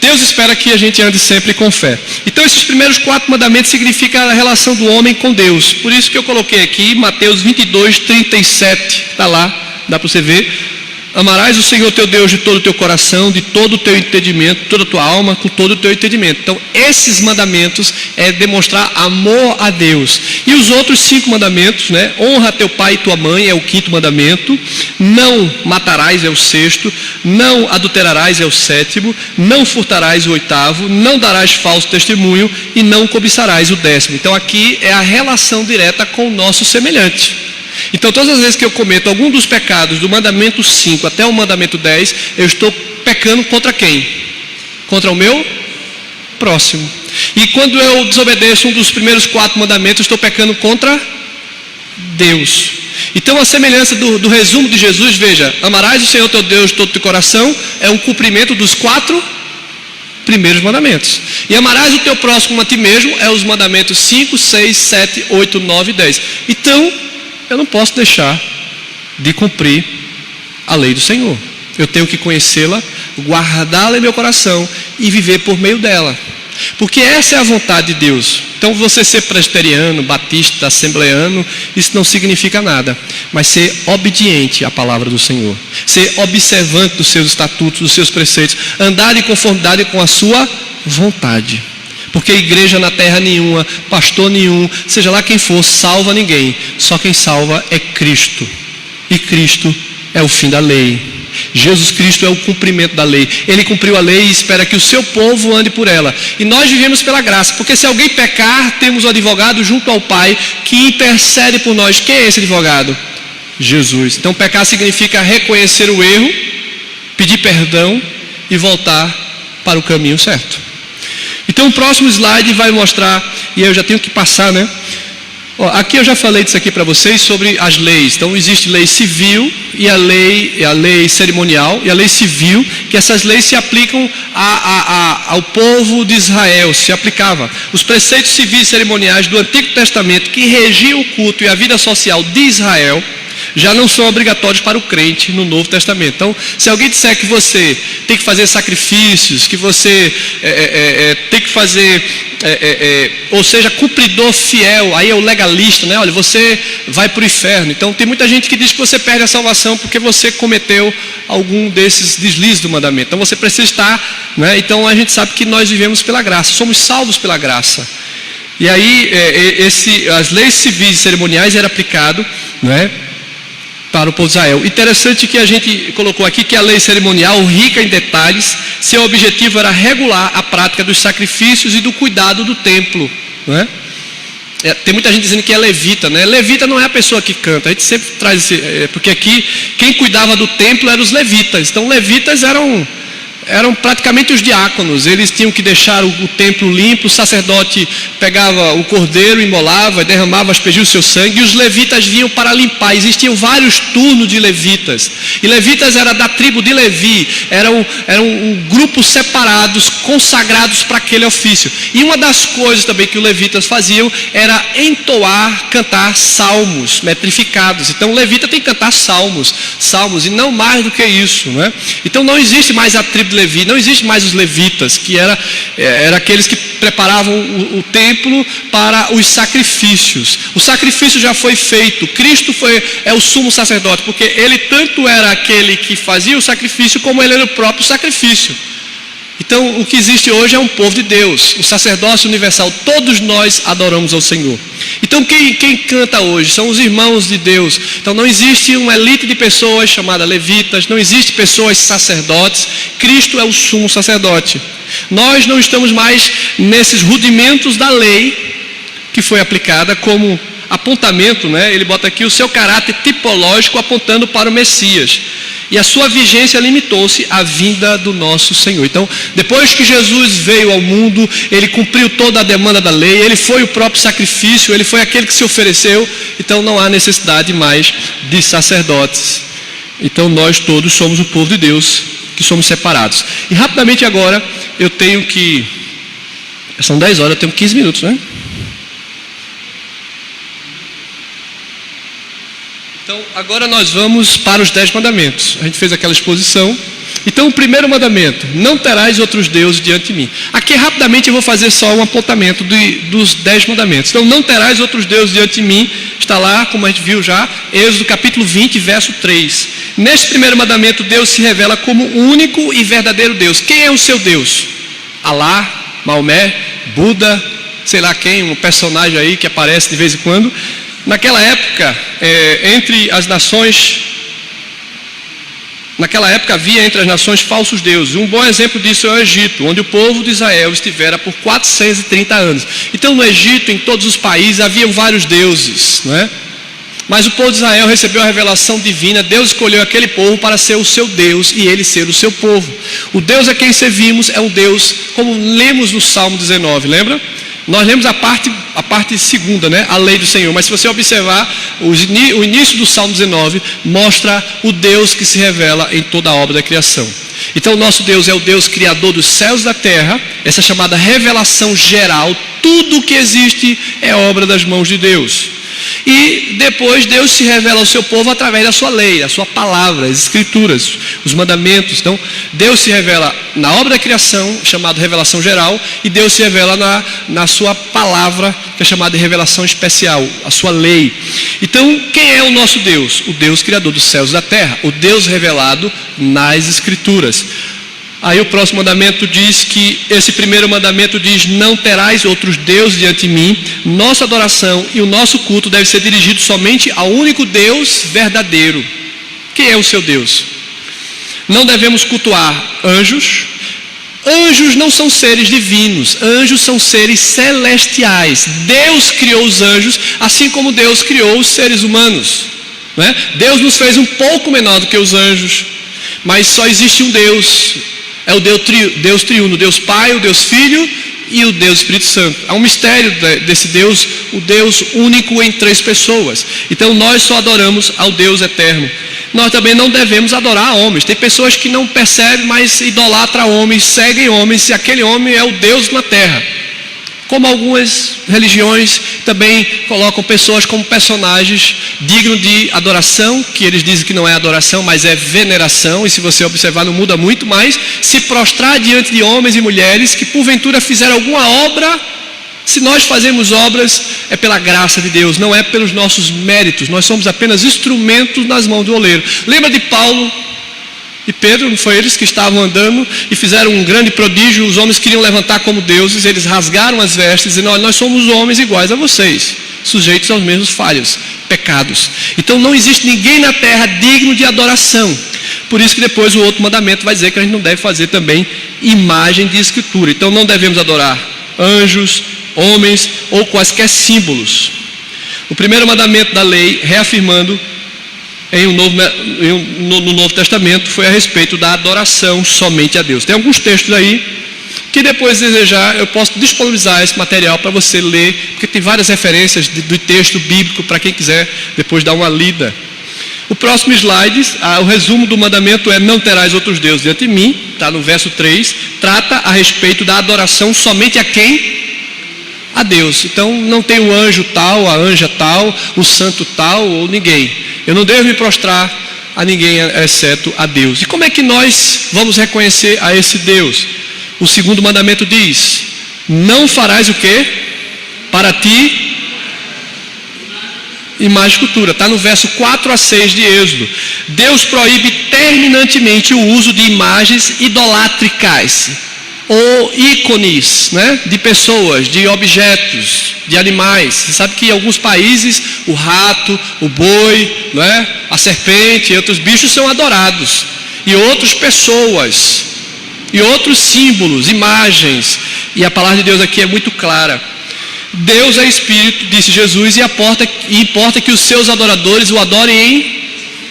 Deus espera que a gente ande sempre com fé. Então esses primeiros 4 mandamentos significam a relação do homem com Deus. Por isso que eu coloquei aqui Mateus 22:37, está lá, dá para você ver. Amarás o Senhor teu Deus de todo o teu coração, de todo o teu entendimento, toda a tua alma, com todo o teu entendimento. Então, esses mandamentos é demonstrar amor a Deus. E os outros 5 mandamentos, né? Honra teu pai e tua mãe, é o 5º mandamento. Não matarás, é o 6º. Não adulterarás, é o 7º. Não furtarás, o 8º. Não darás falso testemunho e não cobiçarás, o 10º. Então, aqui é a relação direta com o nosso semelhante. Então, todas as vezes que eu cometo algum dos pecados, do mandamento 5 até o mandamento 10, eu estou pecando contra quem? Contra o meu próximo. E quando eu desobedeço um dos primeiros 4 mandamentos, eu estou pecando contra Deus. Então, a semelhança do resumo de Jesus, veja, amarás o Senhor teu Deus de todo o teu coração, é um cumprimento dos 4 primeiros mandamentos. E amarás o teu próximo como a ti mesmo, é os mandamentos 5, 6, 7, 8, 9 e 10. Então, eu não posso deixar de cumprir a lei do Senhor. Eu tenho que conhecê-la, guardá-la em meu coração e viver por meio dela. Porque essa é a vontade de Deus. Então, você ser presbiteriano, batista, assembleano, isso não significa nada. Mas ser obediente à palavra do Senhor. Ser observante dos seus estatutos, dos seus preceitos. Andar em conformidade com a sua vontade. Porque igreja na terra nenhuma, pastor nenhum, seja lá quem for, salva ninguém. Só quem salva é Cristo. E Cristo é o fim da lei. Jesus Cristo é o cumprimento da lei. Ele cumpriu a lei e espera que o seu povo ande por ela. E nós vivemos pela graça. Porque se alguém pecar, temos um advogado junto ao Pai que intercede por nós. Quem é esse advogado? Jesus. Então pecar significa reconhecer o erro, pedir perdão e voltar para o caminho certo. Então o próximo slide vai mostrar, e eu já tenho que passar, né? Aqui eu já falei disso aqui para vocês sobre as leis. Então existe lei civil e a lei cerimonial e a lei civil, que essas leis se aplicam ao povo de Israel, se aplicava. Os preceitos civis e cerimoniais do Antigo Testamento que regiam o culto e a vida social de Israel já não são obrigatórios para o crente no Novo Testamento. Então, se alguém disser que você tem que fazer sacrifícios, que você tem que fazer, ou seja, cumpridor fiel, aí é o legalista, né? Olha, você vai para o inferno. Então, tem muita gente que diz que você perde a salvação porque você cometeu algum desses deslizes do mandamento. Então, você precisa estar, né? Então, a gente sabe que nós vivemos pela graça, somos salvos pela graça. E aí, as leis civis e cerimoniais eram aplicadas, né, para o povo de Israel. Interessante que a gente colocou aqui que a lei cerimonial, rica em detalhes, seu objetivo era regular a prática dos sacrifícios e do cuidado do templo. Né? Tem muita gente dizendo que é levita, né? Levita não é a pessoa que canta, a gente sempre traz porque aqui quem cuidava do templo eram os levitas. Então, levitas eram praticamente os diáconos. Eles tinham que deixar o templo limpo. O sacerdote pegava o cordeiro, imolava, derramava, aspergia o seu sangue, e os levitas vinham para limpar. Existiam vários turnos de levitas, e levitas era da tribo de Levi, eram um grupo separados, consagrados para aquele ofício. E uma das coisas também que os levitas faziam era entoar, cantar salmos metrificados. Então o levita tem que cantar salmos, e não mais do que isso, né? Então não existe mais a tribo de Levi, não existe mais os levitas, que era aqueles que preparavam o templo para os sacrifícios. O sacrifício já foi feito. Cristo é o sumo sacerdote, porque ele tanto era aquele que fazia o sacrifício, como ele era o próprio sacrifício. Então, o que existe hoje é um povo de Deus, o sacerdócio universal. Todos nós adoramos ao Senhor. Então, quem canta hoje são os irmãos de Deus. Então, não existe uma elite de pessoas chamada levitas, não existe pessoas sacerdotes. Cristo é o sumo sacerdote. Nós não estamos mais nesses rudimentos da lei que foi aplicada como apontamento, né? Ele bota aqui o seu caráter tipológico apontando para o Messias. E a sua vigência limitou-se à vinda do nosso Senhor. Então, depois que Jesus veio ao mundo, ele cumpriu toda a demanda da lei, ele foi o próprio sacrifício, ele foi aquele que se ofereceu. Então, não há necessidade mais de sacerdotes. Então, nós todos somos o povo de Deus, que somos separados. E rapidamente agora, eu tenho que... São 10 horas, eu tenho 15 minutos, né? Então, agora nós vamos para os 10 mandamentos. A gente fez aquela exposição. Então, o primeiro mandamento: não terás outros deuses diante de mim. Aqui, rapidamente, eu vou fazer só um apontamento dos 10 mandamentos. Então, não terás outros deuses diante de mim. Está lá, como a gente viu já, Êxodo capítulo 20, verso 3. Neste primeiro mandamento, Deus se revela como o único e verdadeiro Deus. Quem é o seu Deus? Alá, Maomé, Buda, sei lá quem, um personagem aí que aparece de vez em quando. Naquela época, havia entre as nações falsos deuses. Um bom exemplo disso é o Egito, onde o povo de Israel estivera por 430 anos. Então, no Egito, em todos os países, haviam vários deuses, não é? Mas o povo de Israel recebeu a revelação divina. Deus escolheu aquele povo para ser o seu Deus e ele ser o seu povo. O Deus a quem servimos é um Deus, como lemos no Salmo 19, lembra? Nós lemos a parte segunda, né? A lei do Senhor. Mas se você observar, o início do Salmo 19 mostra o Deus que se revela em toda a obra da criação. Então, o nosso Deus é o Deus criador dos céus e da terra. Essa chamada revelação geral. Tudo o que existe é obra das mãos de Deus. E depois Deus se revela ao seu povo através da sua lei, a sua palavra, as escrituras, os mandamentos. Então, Deus se revela na obra da criação, chamada revelação geral, e Deus se revela na sua palavra, que é chamada de revelação especial, a sua lei. Então, quem é o nosso Deus? O Deus criador dos céus e da terra, o Deus revelado nas escrituras. Aí o próximo mandamento diz que, esse primeiro mandamento diz: não terás outros deuses diante de mim. Nossa adoração e o nosso culto deve ser dirigido somente ao único Deus verdadeiro. Quem é o seu Deus? Não devemos cultuar anjos. Anjos não são seres divinos, anjos são seres celestiais. Deus criou os anjos, assim como Deus criou os seres humanos, né? Deus nos fez um pouco menor do que os anjos, mas só existe um Deus. É o Deus triuno, o Deus Pai, o Deus Filho e o Deus Espírito Santo. Há um mistério desse Deus, o Deus único em 3 pessoas. Então nós só adoramos ao Deus eterno. Nós também não devemos adorar homens. Tem pessoas que não percebem, mas idolatram homens, seguem homens, e aquele homem é o Deus na terra. Como algumas religiões também colocam pessoas como personagens dignos de adoração, que eles dizem que não é adoração, mas é veneração, e se você observar não muda muito mais, se prostrar diante de homens e mulheres que porventura fizeram alguma obra. Se nós fazemos obras, é pela graça de Deus, não é pelos nossos méritos, nós somos apenas instrumentos nas mãos do oleiro. Lembra de Paulo e Pedro? Não foi eles que estavam andando e fizeram um grande prodígio? Os homens queriam levantar como deuses, eles rasgaram as vestes, dizendo: nós somos homens iguais a vocês, sujeitos aos mesmos falhos, pecados. Então não existe ninguém na terra digno de adoração. Por isso que depois o outro mandamento vai dizer que a gente não deve fazer também imagem de escultura. Então não devemos adorar anjos, homens ou quaisquer símbolos. O primeiro mandamento da lei, reafirmando no Novo Testamento, foi a respeito da adoração somente a Deus. Tem alguns textos aí que depois, se desejar, eu posso disponibilizar esse material para você ler, porque tem várias referências do texto bíblico para quem quiser depois dar uma lida. O próximo slide, o resumo do mandamento é: não terás outros deuses diante de mim, está no verso 3, trata a respeito da adoração somente a quem? A Deus. Então não tem o anjo tal, a anja tal, o santo tal ou ninguém. Eu não devo me prostrar a ninguém exceto a Deus. E como é que nós vamos reconhecer a esse Deus? O segundo mandamento diz: não farás o quê? Para ti imagem de escultura. Está no verso 4 a 6 de Êxodo. Deus proíbe terminantemente o uso de imagens idolátricas ou ícones, né, de pessoas, de objetos, de animais. Você sabe que em alguns países o rato, o boi, né, a serpente e outros bichos são adorados, e outras pessoas, e outros símbolos, imagens. E a palavra de Deus aqui é muito clara. Deus é espírito, disse Jesus, e importa que os seus adoradores o adorem em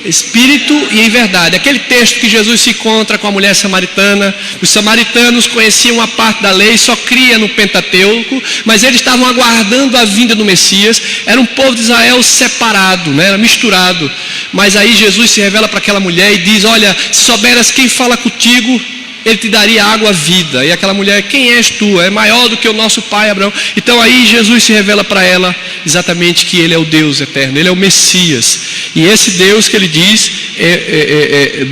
espírito e em verdade. Aquele texto que Jesus se encontra com a mulher samaritana, os samaritanos conheciam uma parte da lei, só cria no Pentateuco, mas eles estavam aguardando a vinda do Messias. Era um povo de Israel separado, né? Era misturado. Mas aí Jesus se revela para aquela mulher e diz: olha, se souberas quem fala contigo, ele te daria água à vida. E aquela mulher: quem és tu? É maior do que o nosso pai Abraão. Então aí Jesus se revela para ela exatamente que ele é o Deus eterno, ele é o Messias. E esse Deus que ele diz,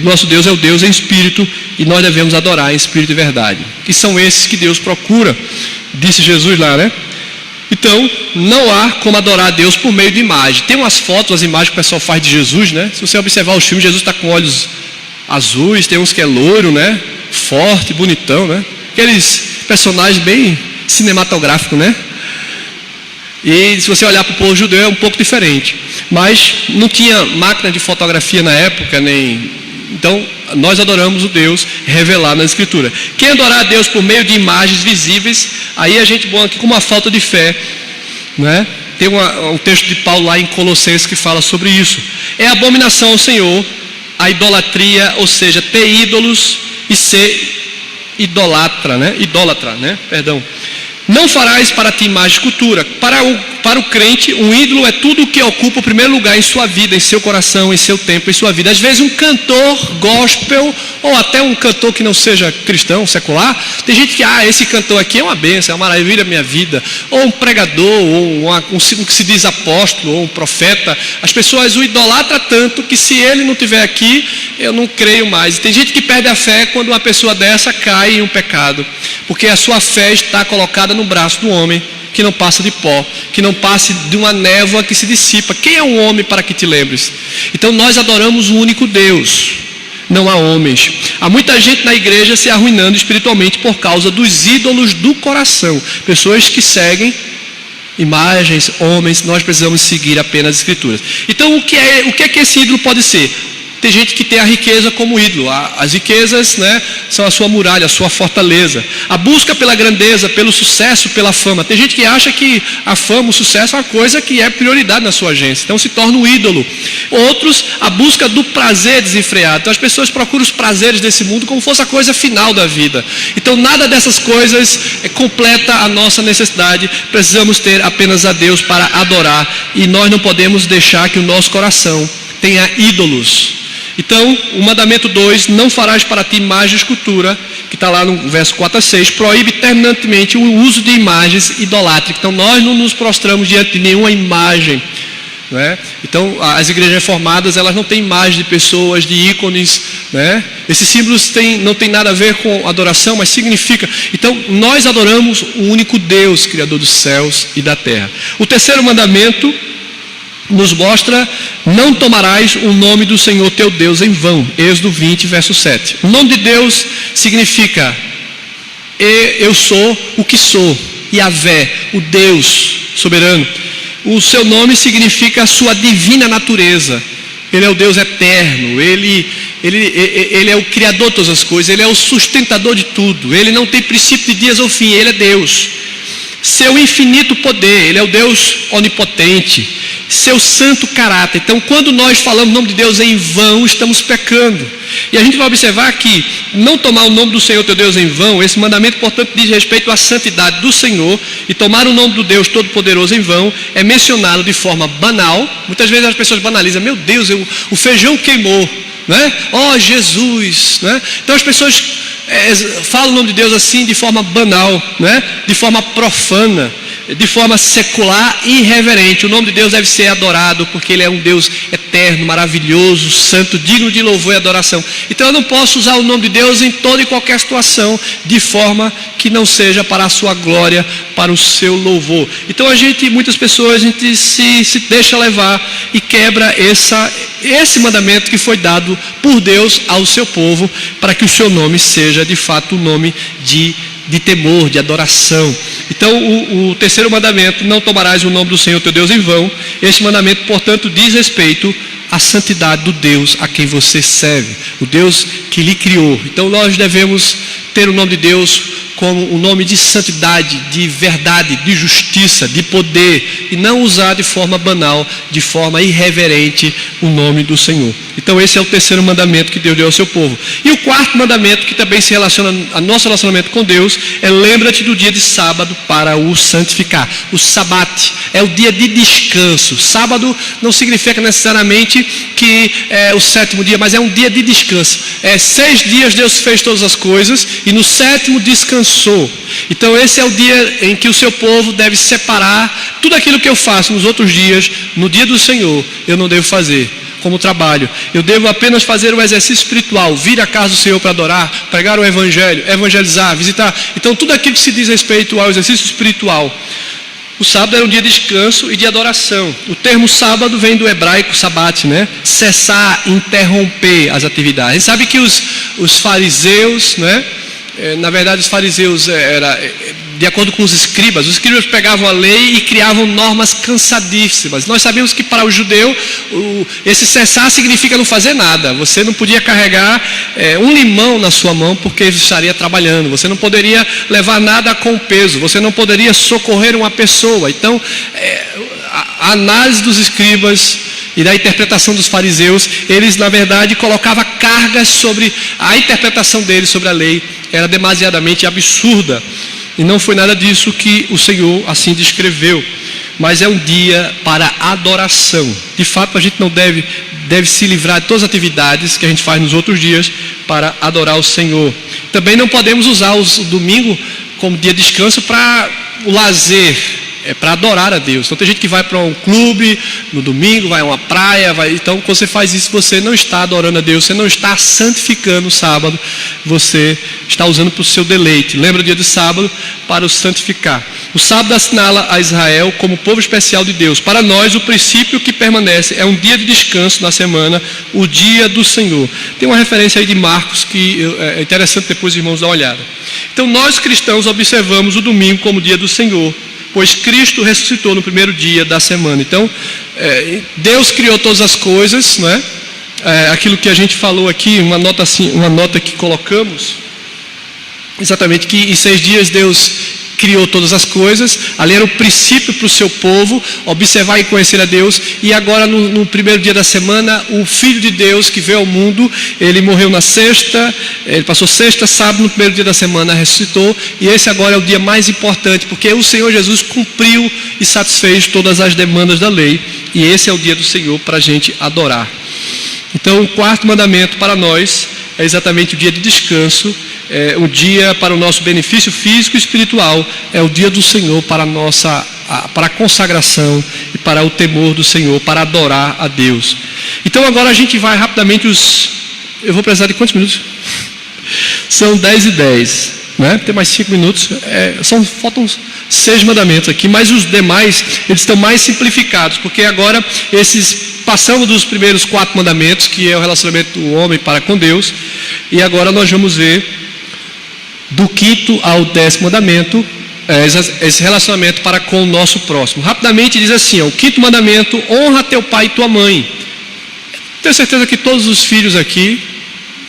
nosso Deus é o Deus em espírito, e nós devemos adorar em espírito e verdade. Que são esses que Deus procura, disse Jesus lá, né? Então, não há como adorar a Deus por meio de imagem. Tem umas fotos, as imagens que o pessoal faz de Jesus, né? Se você observar os filmes, Jesus está com olhos azuis, tem uns que é loiro, né? Forte, bonitão, né? Aqueles personagens bem cinematográficos, né? E se você olhar para o povo judeu é um pouco diferente. Mas não tinha máquina de fotografia na época, nem... Então, nós adoramos o Deus revelado na Escritura. Quem adorar a Deus por meio de imagens visíveis, aí a gente põe aqui com uma falta de fé, né? Tem um texto de Paulo lá em Colossenses que fala sobre isso. É abominação ao Senhor a idolatria, ou seja, ter ídolos e ser idólatra, né? Perdão. Não farás para ti imagem de escultura. Para o crente, um ídolo é tudo o que ocupa o primeiro lugar em sua vida, em seu coração, em seu tempo, em sua vida. Às vezes um cantor gospel, ou até um cantor que não seja cristão, secular, tem gente que, esse cantor aqui é uma bênção, é uma maravilha da minha vida. Ou um pregador, ou um que se diz apóstolo, ou um profeta. As pessoas o idolatram tanto que se ele não estiver aqui, eu não creio mais. E tem gente que perde a fé quando uma pessoa dessa cai em um pecado, porque a sua fé está colocada no braço do homem, que não passa de pó, que não passe de uma névoa que se dissipa. Quem é um homem para que te lembres? Então nós adoramos o único Deus, não há homens. Há muita gente na igreja se arruinando espiritualmente por causa dos ídolos do coração. Pessoas que seguem imagens, homens. Nós precisamos seguir apenas as Escrituras. Então o que é que esse ídolo pode ser? Tem gente que tem a riqueza como ídolo. As riquezas, né, são a sua muralha, a sua fortaleza. A busca pela grandeza, pelo sucesso, pela fama. Tem gente que acha que a fama, o sucesso é uma coisa que é prioridade na sua agência. Então se torna um ídolo. Outros, a busca do prazer desenfreado. Então as pessoas procuram os prazeres desse mundo como fosse a coisa final da vida. Então nada dessas coisas completa a nossa necessidade. Precisamos ter apenas a Deus para adorar. E nós não podemos deixar que o nosso coração tenha ídolos. Então, o mandamento 2, não farás para ti imagem de escultura, que está lá no verso 4 a 6, proíbe terminantemente o uso de imagens idolátricas. Então, nós não nos prostramos diante de nenhuma imagem, né? Então, as igrejas reformadas, elas não têm imagem de pessoas, de ícones, né? Esses símbolos não tem nada a ver com adoração, mas significa. Então, nós adoramos o único Deus, Criador dos céus e da terra. O terceiro mandamento nos mostra: não tomarás o nome do Senhor teu Deus em vão. Êxodo 20, verso 7. O nome de Deus significa eu sou o que sou, Yahvé, o Deus soberano. O seu nome significa a sua divina natureza. Ele é o Deus eterno, ele é o Criador de todas as coisas, Ele é o sustentador de tudo, Ele não tem princípio de dias ou fim, Ele é Deus. Seu infinito poder, Ele é o Deus onipotente. Seu santo caráter. Então, quando nós falamos o nome de Deus em vão, estamos pecando. E a gente vai observar que não tomar o nome do Senhor teu Deus em vão, esse mandamento, portanto, diz respeito à santidade do Senhor, e tomar o nome do Deus Todo-Poderoso em vão é mencionado de forma banal. Muitas vezes as pessoas banalizam: meu Deus, o feijão queimou, né? Oh, Jesus, né? Então as pessoas falam o nome de Deus assim de forma banal, né? De forma profana, de forma secular e irreverente. O nome de Deus deve ser adorado, porque Ele é um Deus eterno, maravilhoso, santo, digno de louvor e adoração. Então eu não posso usar o nome de Deus em toda e qualquer situação, de forma que não seja para a sua glória, para o seu louvor. Então muitas pessoas, se deixa levar e quebra esse mandamento que foi dado por Deus ao seu povo, para que o seu nome seja de fato um nome de temor, de adoração. Então, o terceiro mandamento: não tomarás o nome do Senhor teu Deus em vão. Este mandamento, portanto, diz respeito à santidade do Deus a quem você serve, o Deus que lhe criou. Então, nós devemos ter o nome de Deus como um nome de santidade, de verdade, de justiça, de poder, e não usar de forma banal, de forma irreverente o nome do Senhor. Então esse é o terceiro mandamento que Deus deu ao seu povo. E o quarto mandamento, que também se relaciona ao nosso relacionamento com Deus, é: lembra-te do dia de sábado para o santificar. O sabate é o dia de descanso. Sábado não significa necessariamente que é o sétimo dia, mas é um dia de descanso. 6 dias Deus fez todas as coisas e no sétimo descansou. Então esse é o dia em que o seu povo deve separar tudo aquilo que eu faço nos outros dias. No dia do Senhor eu não devo fazer como trabalho, eu devo apenas fazer o exercício espiritual, vir à casa do Senhor para adorar, pregar o evangelho, evangelizar, visitar. Então tudo aquilo que se diz respeito ao exercício espiritual. O sábado era um dia de descanso e de adoração. O termo sábado vem do hebraico sabat, né? Cessar, interromper as atividades. A gente sabe que os fariseus, né? Na verdade, os fariseus de acordo com os escribas pegavam a lei e criavam normas cansadíssimas. Nós sabemos que para o judeu, esse cessar significa não fazer nada. Você não podia carregar um limão na sua mão porque estaria trabalhando. Você não poderia levar nada com peso. Você não poderia socorrer uma pessoa. Então, a análise dos escribas e da interpretação dos fariseus, eles na verdade colocavam cargas sobre a interpretação deles sobre a lei. Era demasiadamente absurda. E não foi nada disso que o Senhor assim descreveu. Mas é um dia para adoração. De fato, a gente não deve se livrar de todas as atividades que a gente faz nos outros dias para adorar o Senhor. Também não podemos usar o domingo como dia de descanso para o lazer. É para adorar a Deus. Então tem gente que vai para um clube no domingo, vai a uma praia, então quando você faz isso, você não está adorando a Deus, você não está santificando o sábado, você está usando para o seu deleite. Lembra o dia de sábado para o santificar. O sábado assinala a Israel como povo especial de Deus. Para nós, o princípio que permanece é um dia de descanso na semana, o dia do Senhor. Tem uma referência aí de Marcos que é interessante depois os irmãos dar uma olhada. Então nós cristãos observamos o domingo como dia do Senhor, pois Cristo ressuscitou no primeiro dia da semana. Então, Deus criou todas as coisas, não é? Aquilo que a gente falou aqui, uma nota que colocamos, exatamente que em 6 dias Deus criou todas as coisas. Ali era o princípio para o seu povo observar e conhecer a Deus. E agora no primeiro dia da semana, o Filho de Deus que veio ao mundo, ele morreu na sexta, ele passou sexta, sábado, no primeiro dia da semana ressuscitou. E esse agora é o dia mais importante, porque o Senhor Jesus cumpriu e satisfez todas as demandas da lei. E esse é o dia do Senhor para a gente adorar. Então, o quarto mandamento para nós é exatamente o dia de descanso, o dia para o nosso benefício físico e espiritual, é o dia do Senhor para a consagração e para o temor do Senhor, para adorar a Deus. Então, agora a gente vai rapidamente eu vou precisar de quantos minutos? São 10:10, né? Tem mais 5 minutos. Faltam 6 mandamentos aqui, mas os demais, eles estão mais simplificados, porque agora passamos dos primeiros 4 mandamentos, que é o relacionamento do homem para com Deus, e agora nós vamos ver do 5º ao 10º mandamento, esse relacionamento para com o nosso próximo. Rapidamente diz assim, o 5º mandamento: honra teu pai e tua mãe. Tenho certeza que todos os filhos aqui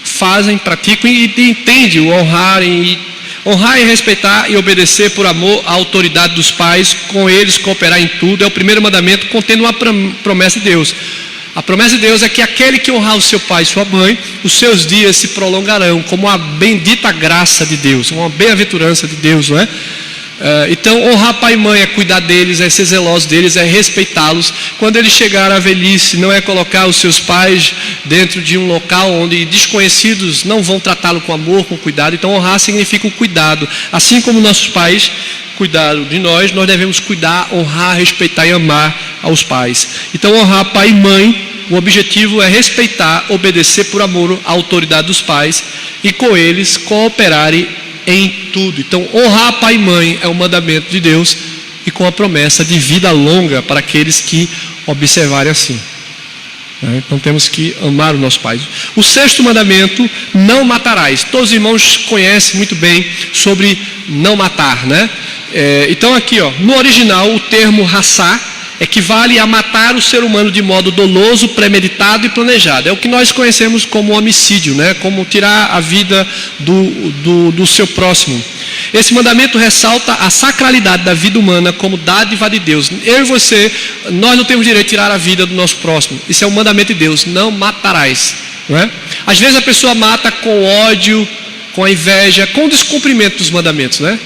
fazem, praticam e entendem o honrar e respeitar e obedecer por amor à autoridade dos pais, com eles cooperar em tudo. É o primeiro mandamento, contendo uma promessa de Deus. A promessa de Deus é que aquele que honrar o seu pai e sua mãe, os seus dias se prolongarão, como uma bendita graça de Deus, uma bem-aventurança de Deus, não é? Então, honrar pai e mãe é cuidar deles, é ser zeloso deles, é respeitá-los. Quando eles chegarem à velhice, não é colocar os seus pais dentro de um local onde desconhecidos não vão tratá-lo com amor, com cuidado. Então, honrar significa o cuidado. Assim como nossos pais cuidaram de nós devemos cuidar, honrar, respeitar e amar aos pais. Então, honrar pai e mãe, o objetivo é respeitar, obedecer por amor à autoridade dos pais e com eles cooperarem em tudo. Então, honrar pai e mãe é um mandamento de Deus, e com a promessa de vida longa para aqueles que observarem assim. Então, temos que amar os nossos pais. O 6º mandamento: não matarás. Todos os irmãos conhecem muito bem sobre não matar, né? Então, aqui, no original, o termo raçá equivale a matar o ser humano de modo doloso, premeditado e planejado. É o que nós conhecemos como homicídio, né? Como tirar a vida do seu próximo. Esse mandamento ressalta a sacralidade da vida humana como dádiva de Deus. Eu e você, nós não temos direito de tirar a vida do nosso próximo. Isso é um mandamento de Deus: não matarás, não é? Às vezes a pessoa mata com ódio, com a inveja, com o descumprimento dos mandamentos, né?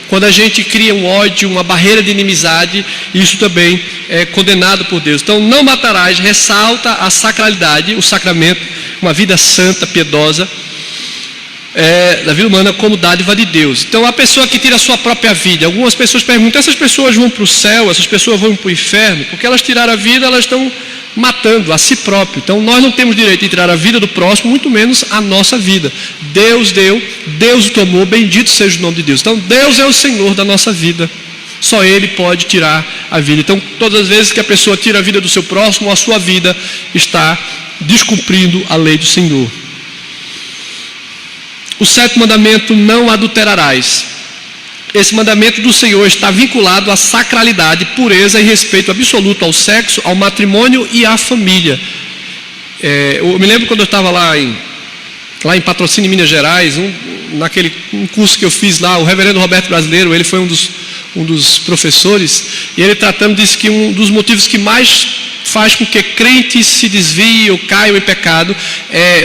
Quando a gente cria um ódio, uma barreira de inimizade, isso também é condenado por Deus. Então, não matarás ressalta a sacralidade, o sacramento, uma vida santa, piedosa, da vida humana como dádiva de Deus. Então, a pessoa que tira a sua própria vida, algumas pessoas perguntam: essas pessoas vão para o céu, essas pessoas vão para o inferno? Porque elas tiraram a vida, elas estão matando a si próprio. Então, nós não temos direito de tirar a vida do próximo, muito menos a nossa vida. Deus deu, Deus o tomou, bendito seja o nome de Deus. Então, Deus é o Senhor da nossa vida. Só Ele pode tirar a vida. Então, todas as vezes que a pessoa tira a vida do seu próximo, a sua vida está descumprindo a lei do Senhor. O 7º mandamento: não adulterarás. Esse mandamento do Senhor está vinculado à sacralidade, pureza e respeito absoluto ao sexo, ao matrimônio e à família. Eu me lembro quando eu estava lá em Patrocínio, em Minas Gerais, um curso que eu fiz lá, o reverendo Roberto Brasileiro, ele foi um dos professores, e ele tratando disse que um dos motivos que mais faz com que crentes se desviem ou caiam em pecado é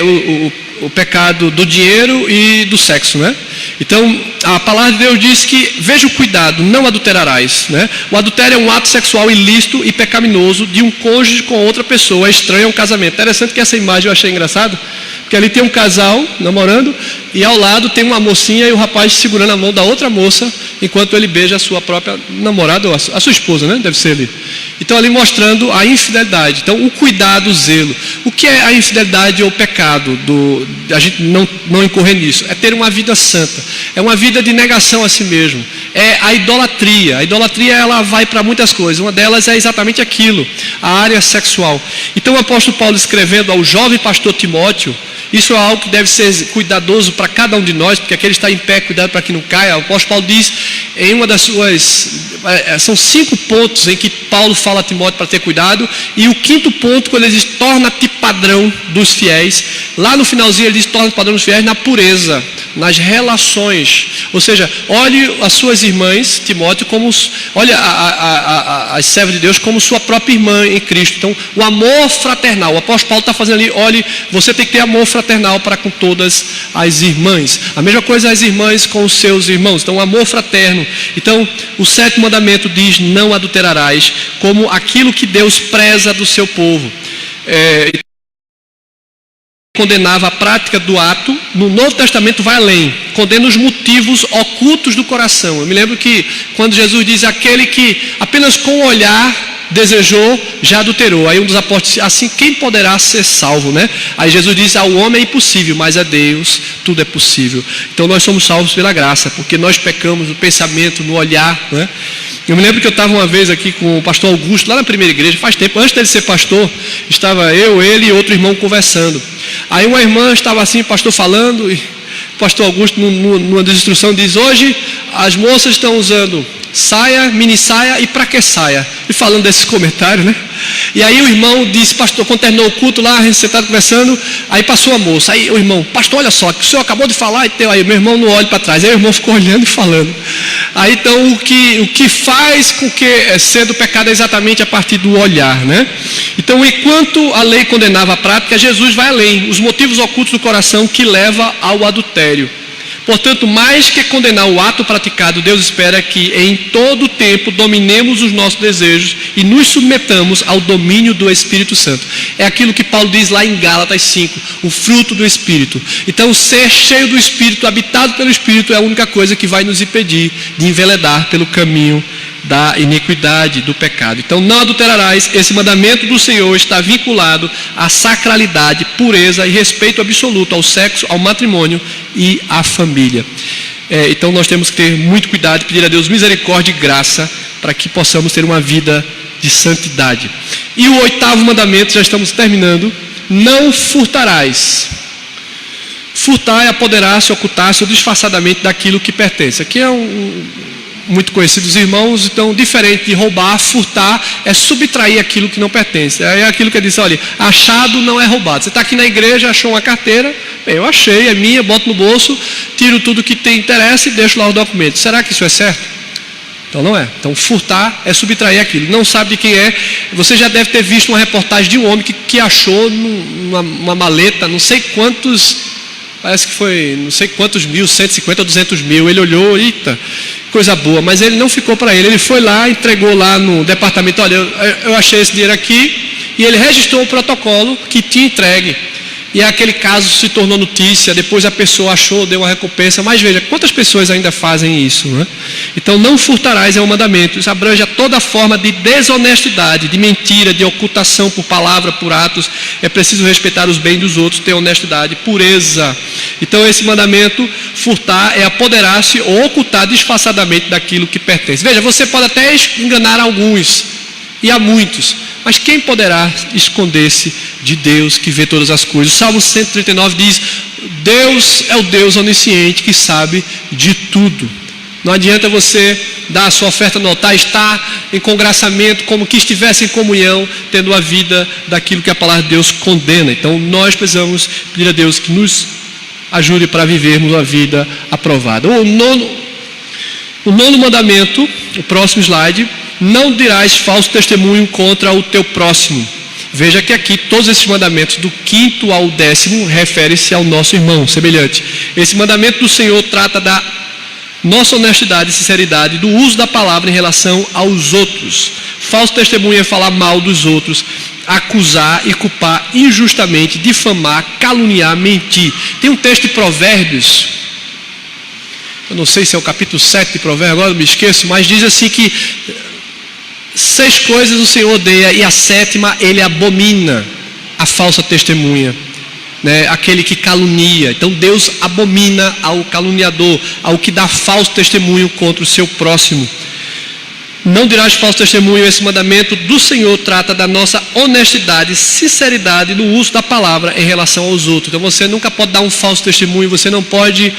o pecado do dinheiro e do sexo, né? Então, a palavra de Deus diz que, veja o cuidado, não adulterarás, né? O adultério é um ato sexual ilícito e pecaminoso de um cônjuge com outra pessoa, estranha a um casamento. Interessante que essa imagem eu achei engraçada, porque ali tem um casal namorando e ao lado tem uma mocinha e o rapaz segurando a mão da outra moça enquanto ele beija a sua própria namorada, ou a sua esposa, né? Deve ser ali. Então, ali mostrando a infidelidade. Então, o cuidado, o zelo. O que é a infidelidade ou o pecado? A gente não incorrer nisso. É ter uma vida santa. É uma vida de negação a si mesmo. É a idolatria. A idolatria, ela vai para muitas coisas. Uma delas é exatamente aquilo, a área sexual. Então, o apóstolo Paulo, escrevendo ao jovem pastor Timóteo, isso é algo que deve ser cuidadoso para cada um de nós, porque aquele está em pé, cuidado para que não caia. O apóstolo Paulo diz, em uma das suas... São 5 pontos em que Paulo fala a Timóteo para ter cuidado, e o 5º ponto, quando ele diz, torna-te padrão dos fiéis, lá no finalzinho ele diz, torna-te padrão dos fiéis na pureza, nas relações. Ou seja, olhe as suas irmãs, Timóteo, olhe as servas de Deus como sua própria irmã em Cristo. Então, o amor fraternal, o apóstolo Paulo está fazendo ali, olhe, você tem que ter amor fraternal para com todas as irmãs. A mesma coisa as irmãs com os seus irmãos. Então, amor fraterno. Então, o 7º mandamento diz, não adulterarás, como aquilo que Deus preza do seu povo. condenava a prática do ato, no Novo Testamento vai além, condena os motivos ocultos do coração. Eu me lembro que quando Jesus diz aquele que apenas com o olhar desejou, já adulterou. Aí um dos apóstolos disse, assim quem poderá ser salvo, né? Aí Jesus diz, ao homem é impossível, mas a Deus tudo é possível. Então nós somos salvos pela graça, porque nós pecamos no pensamento, no olhar, né? Eu me lembro que eu estava uma vez aqui com o pastor Augusto, lá na primeira igreja, faz tempo, antes dele ser pastor, estava eu, ele e outro irmão conversando. Aí uma irmã estava assim, o pastor falando, e o pastor Augusto, numa das instruções, diz, hoje as moças estão usando saia, mini saia e pra que saia? E falando desses comentários, né? E aí o irmão disse, pastor, quando terminou o culto lá, a gente sentado conversando, aí passou a moça, aí o irmão, pastor, olha só, que o senhor acabou de falar, e aí meu irmão não olha para trás, aí o irmão ficou olhando e falando. Aí então o que faz com que cedo o pecado é exatamente a partir do olhar, né? Então enquanto a lei condenava a prática, Jesus vai além, os motivos ocultos do coração que leva ao adultério. Portanto, mais que condenar o ato praticado, Deus espera que em todo o tempo dominemos os nossos desejos e nos submetamos ao domínio do Espírito Santo. É aquilo que Paulo diz lá em Gálatas 5, o fruto do Espírito. Então, ser cheio do Espírito, habitado pelo Espírito, é a única coisa que vai nos impedir de enveredar pelo caminho da iniquidade, do pecado. Então, não adulterarás, esse mandamento do Senhor está vinculado à sacralidade, pureza e respeito absoluto ao sexo, ao matrimônio e à família. Então, nós temos que ter muito cuidado e pedir a Deus misericórdia e graça para que possamos ter uma vida de santidade. E o 8º mandamento, já estamos terminando, não furtarás. Furtar é apoderar-se, ocultar-se ou disfarçadamente daquilo que pertence. Aqui é muito conhecido dos irmãos, então diferente de roubar, furtar é subtrair aquilo que não pertence. É aquilo que diz, olha, achado não é roubado. Você está aqui na igreja, achou uma carteira, bem, eu achei, é minha, boto no bolso, tiro tudo que tem interesse e deixo lá os documentos. Será que isso é certo? Então não é. Então furtar é subtrair aquilo. Não sabe de quem é. Você já deve ter visto uma reportagem de um homem que achou numa maleta, não sei quantos, parece que foi, não sei quantos mil, 150 ou 200 mil. Ele olhou, eita, coisa boa, mas ele não ficou para ele. Ele foi lá, entregou lá no departamento, olha, eu achei esse dinheiro aqui, e ele registrou o protocolo que tinha entregue. E aquele caso se tornou notícia, depois a pessoa achou, deu uma recompensa, mas veja, quantas pessoas ainda fazem isso, né? Então, não furtarás é um mandamento, isso abrange a toda forma de desonestidade, de mentira, de ocultação por palavra, por atos. É preciso respeitar os bens dos outros, ter honestidade, pureza. Então, esse mandamento, furtar, é apoderar-se ou ocultar disfarçadamente daquilo que pertence. Veja, você pode até enganar alguns, e a muitos, mas quem poderá esconder-se de Deus que vê todas as coisas? O Salmo 139 diz, Deus é o Deus onisciente que sabe de tudo. Não adianta você dar a sua oferta no altar, estar em congraçamento, como que estivesse em comunhão, tendo a vida daquilo que a palavra de Deus condena. Então nós precisamos pedir a Deus que nos ajude para vivermos uma vida aprovada. O nono mandamento, o próximo slide, não dirás falso testemunho contra o teu próximo. Veja que aqui todos esses mandamentos, do 5º ao 10º, referem-se ao nosso irmão semelhante. Esse mandamento do Senhor trata da nossa honestidade e sinceridade, do uso da palavra em relação aos outros. Falso testemunho é falar mal dos outros, acusar e culpar injustamente, difamar, caluniar, mentir. Tem um texto de Provérbios, eu não sei se é o capítulo 7 de Provérbios, agora eu me esqueço, mas diz assim que 6 coisas o Senhor odeia, e a 7ª ele abomina: a falsa testemunha, né? Aquele que calunia. Então Deus abomina ao caluniador, ao que dá falso testemunho contra o seu próximo. Não dirás falso testemunho. Esse mandamento do Senhor trata da nossa honestidade, sinceridade no uso da palavra em relação aos outros. Então você nunca pode dar um falso testemunho, você não pode,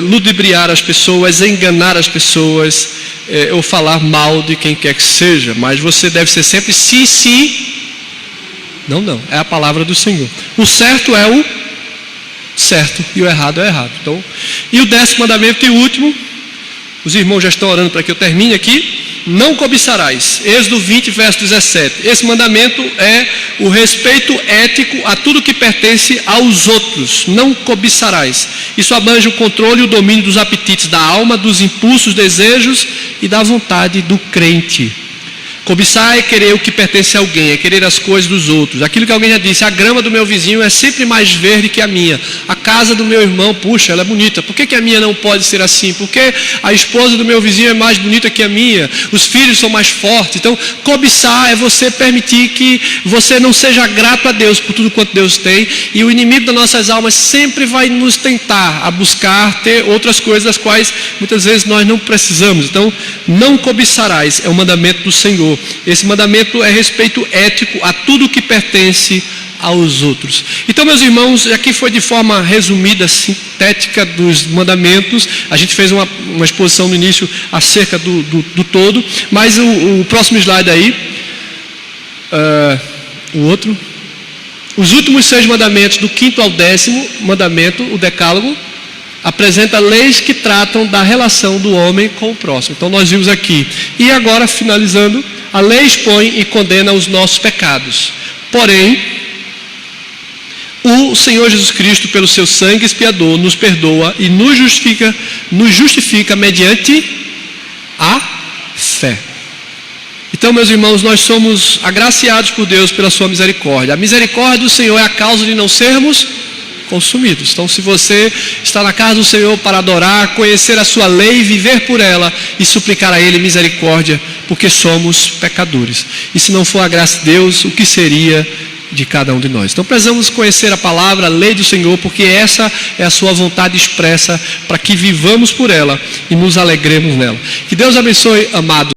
ludibriar as pessoas, enganar as pessoas, ou falar mal de quem quer que seja. Mas você deve ser sempre sim, sim, não, não. É a palavra do Senhor. O certo é o certo e o errado é errado. Então, e o 10º mandamento e o último, os irmãos já estão orando para que eu termine aqui. Não cobiçarás. Êxodo 20, verso 17. Esse mandamento é o respeito ético a tudo que pertence aos outros. Não cobiçarás. Isso abrange o controle e o domínio dos apetites da alma, dos impulsos, desejos e da vontade do crente. Cobiçar é querer o que pertence a alguém, é querer as coisas dos outros. Aquilo que alguém já disse, a grama do meu vizinho é sempre mais verde que a minha. A casa do meu irmão, puxa, ela é bonita. Por que a minha não pode ser assim? Porque a esposa do meu vizinho é mais bonita que a minha. Os filhos são mais fortes. Então, cobiçar é você permitir que você não seja grato a Deus por tudo quanto Deus tem. E o inimigo das nossas almas sempre vai nos tentar a buscar ter outras coisas das quais muitas vezes nós não precisamos. Então, não cobiçarás é o mandamento do Senhor. Esse mandamento é respeito ético a tudo que pertence aos outros. Então, meus irmãos, aqui foi de forma resumida, sintética dos mandamentos. A gente fez uma exposição no início acerca do todo, mas o próximo slide aí, o outro. Os últimos 6 mandamentos, do 5º ao 10º mandamento, o decálogo, apresenta leis que tratam da relação do homem com o próximo. Então nós vimos aqui. E agora, finalizando, a lei expõe e condena os nossos pecados. Porém, o Senhor Jesus Cristo, pelo seu sangue expiador, nos perdoa e nos justifica mediante a fé. Então, meus irmãos, nós somos agraciados por Deus pela sua misericórdia. A misericórdia do Senhor é a causa de não sermos consumidos. Então, se você está na casa do Senhor para adorar, conhecer a sua lei, viver por ela e suplicar a Ele misericórdia, porque somos pecadores. E se não for a graça de Deus, o que seria de cada um de nós? Então, precisamos conhecer a palavra, a lei do Senhor, porque essa é a sua vontade expressa para que vivamos por ela e nos alegremos nela. Que Deus abençoe, amado.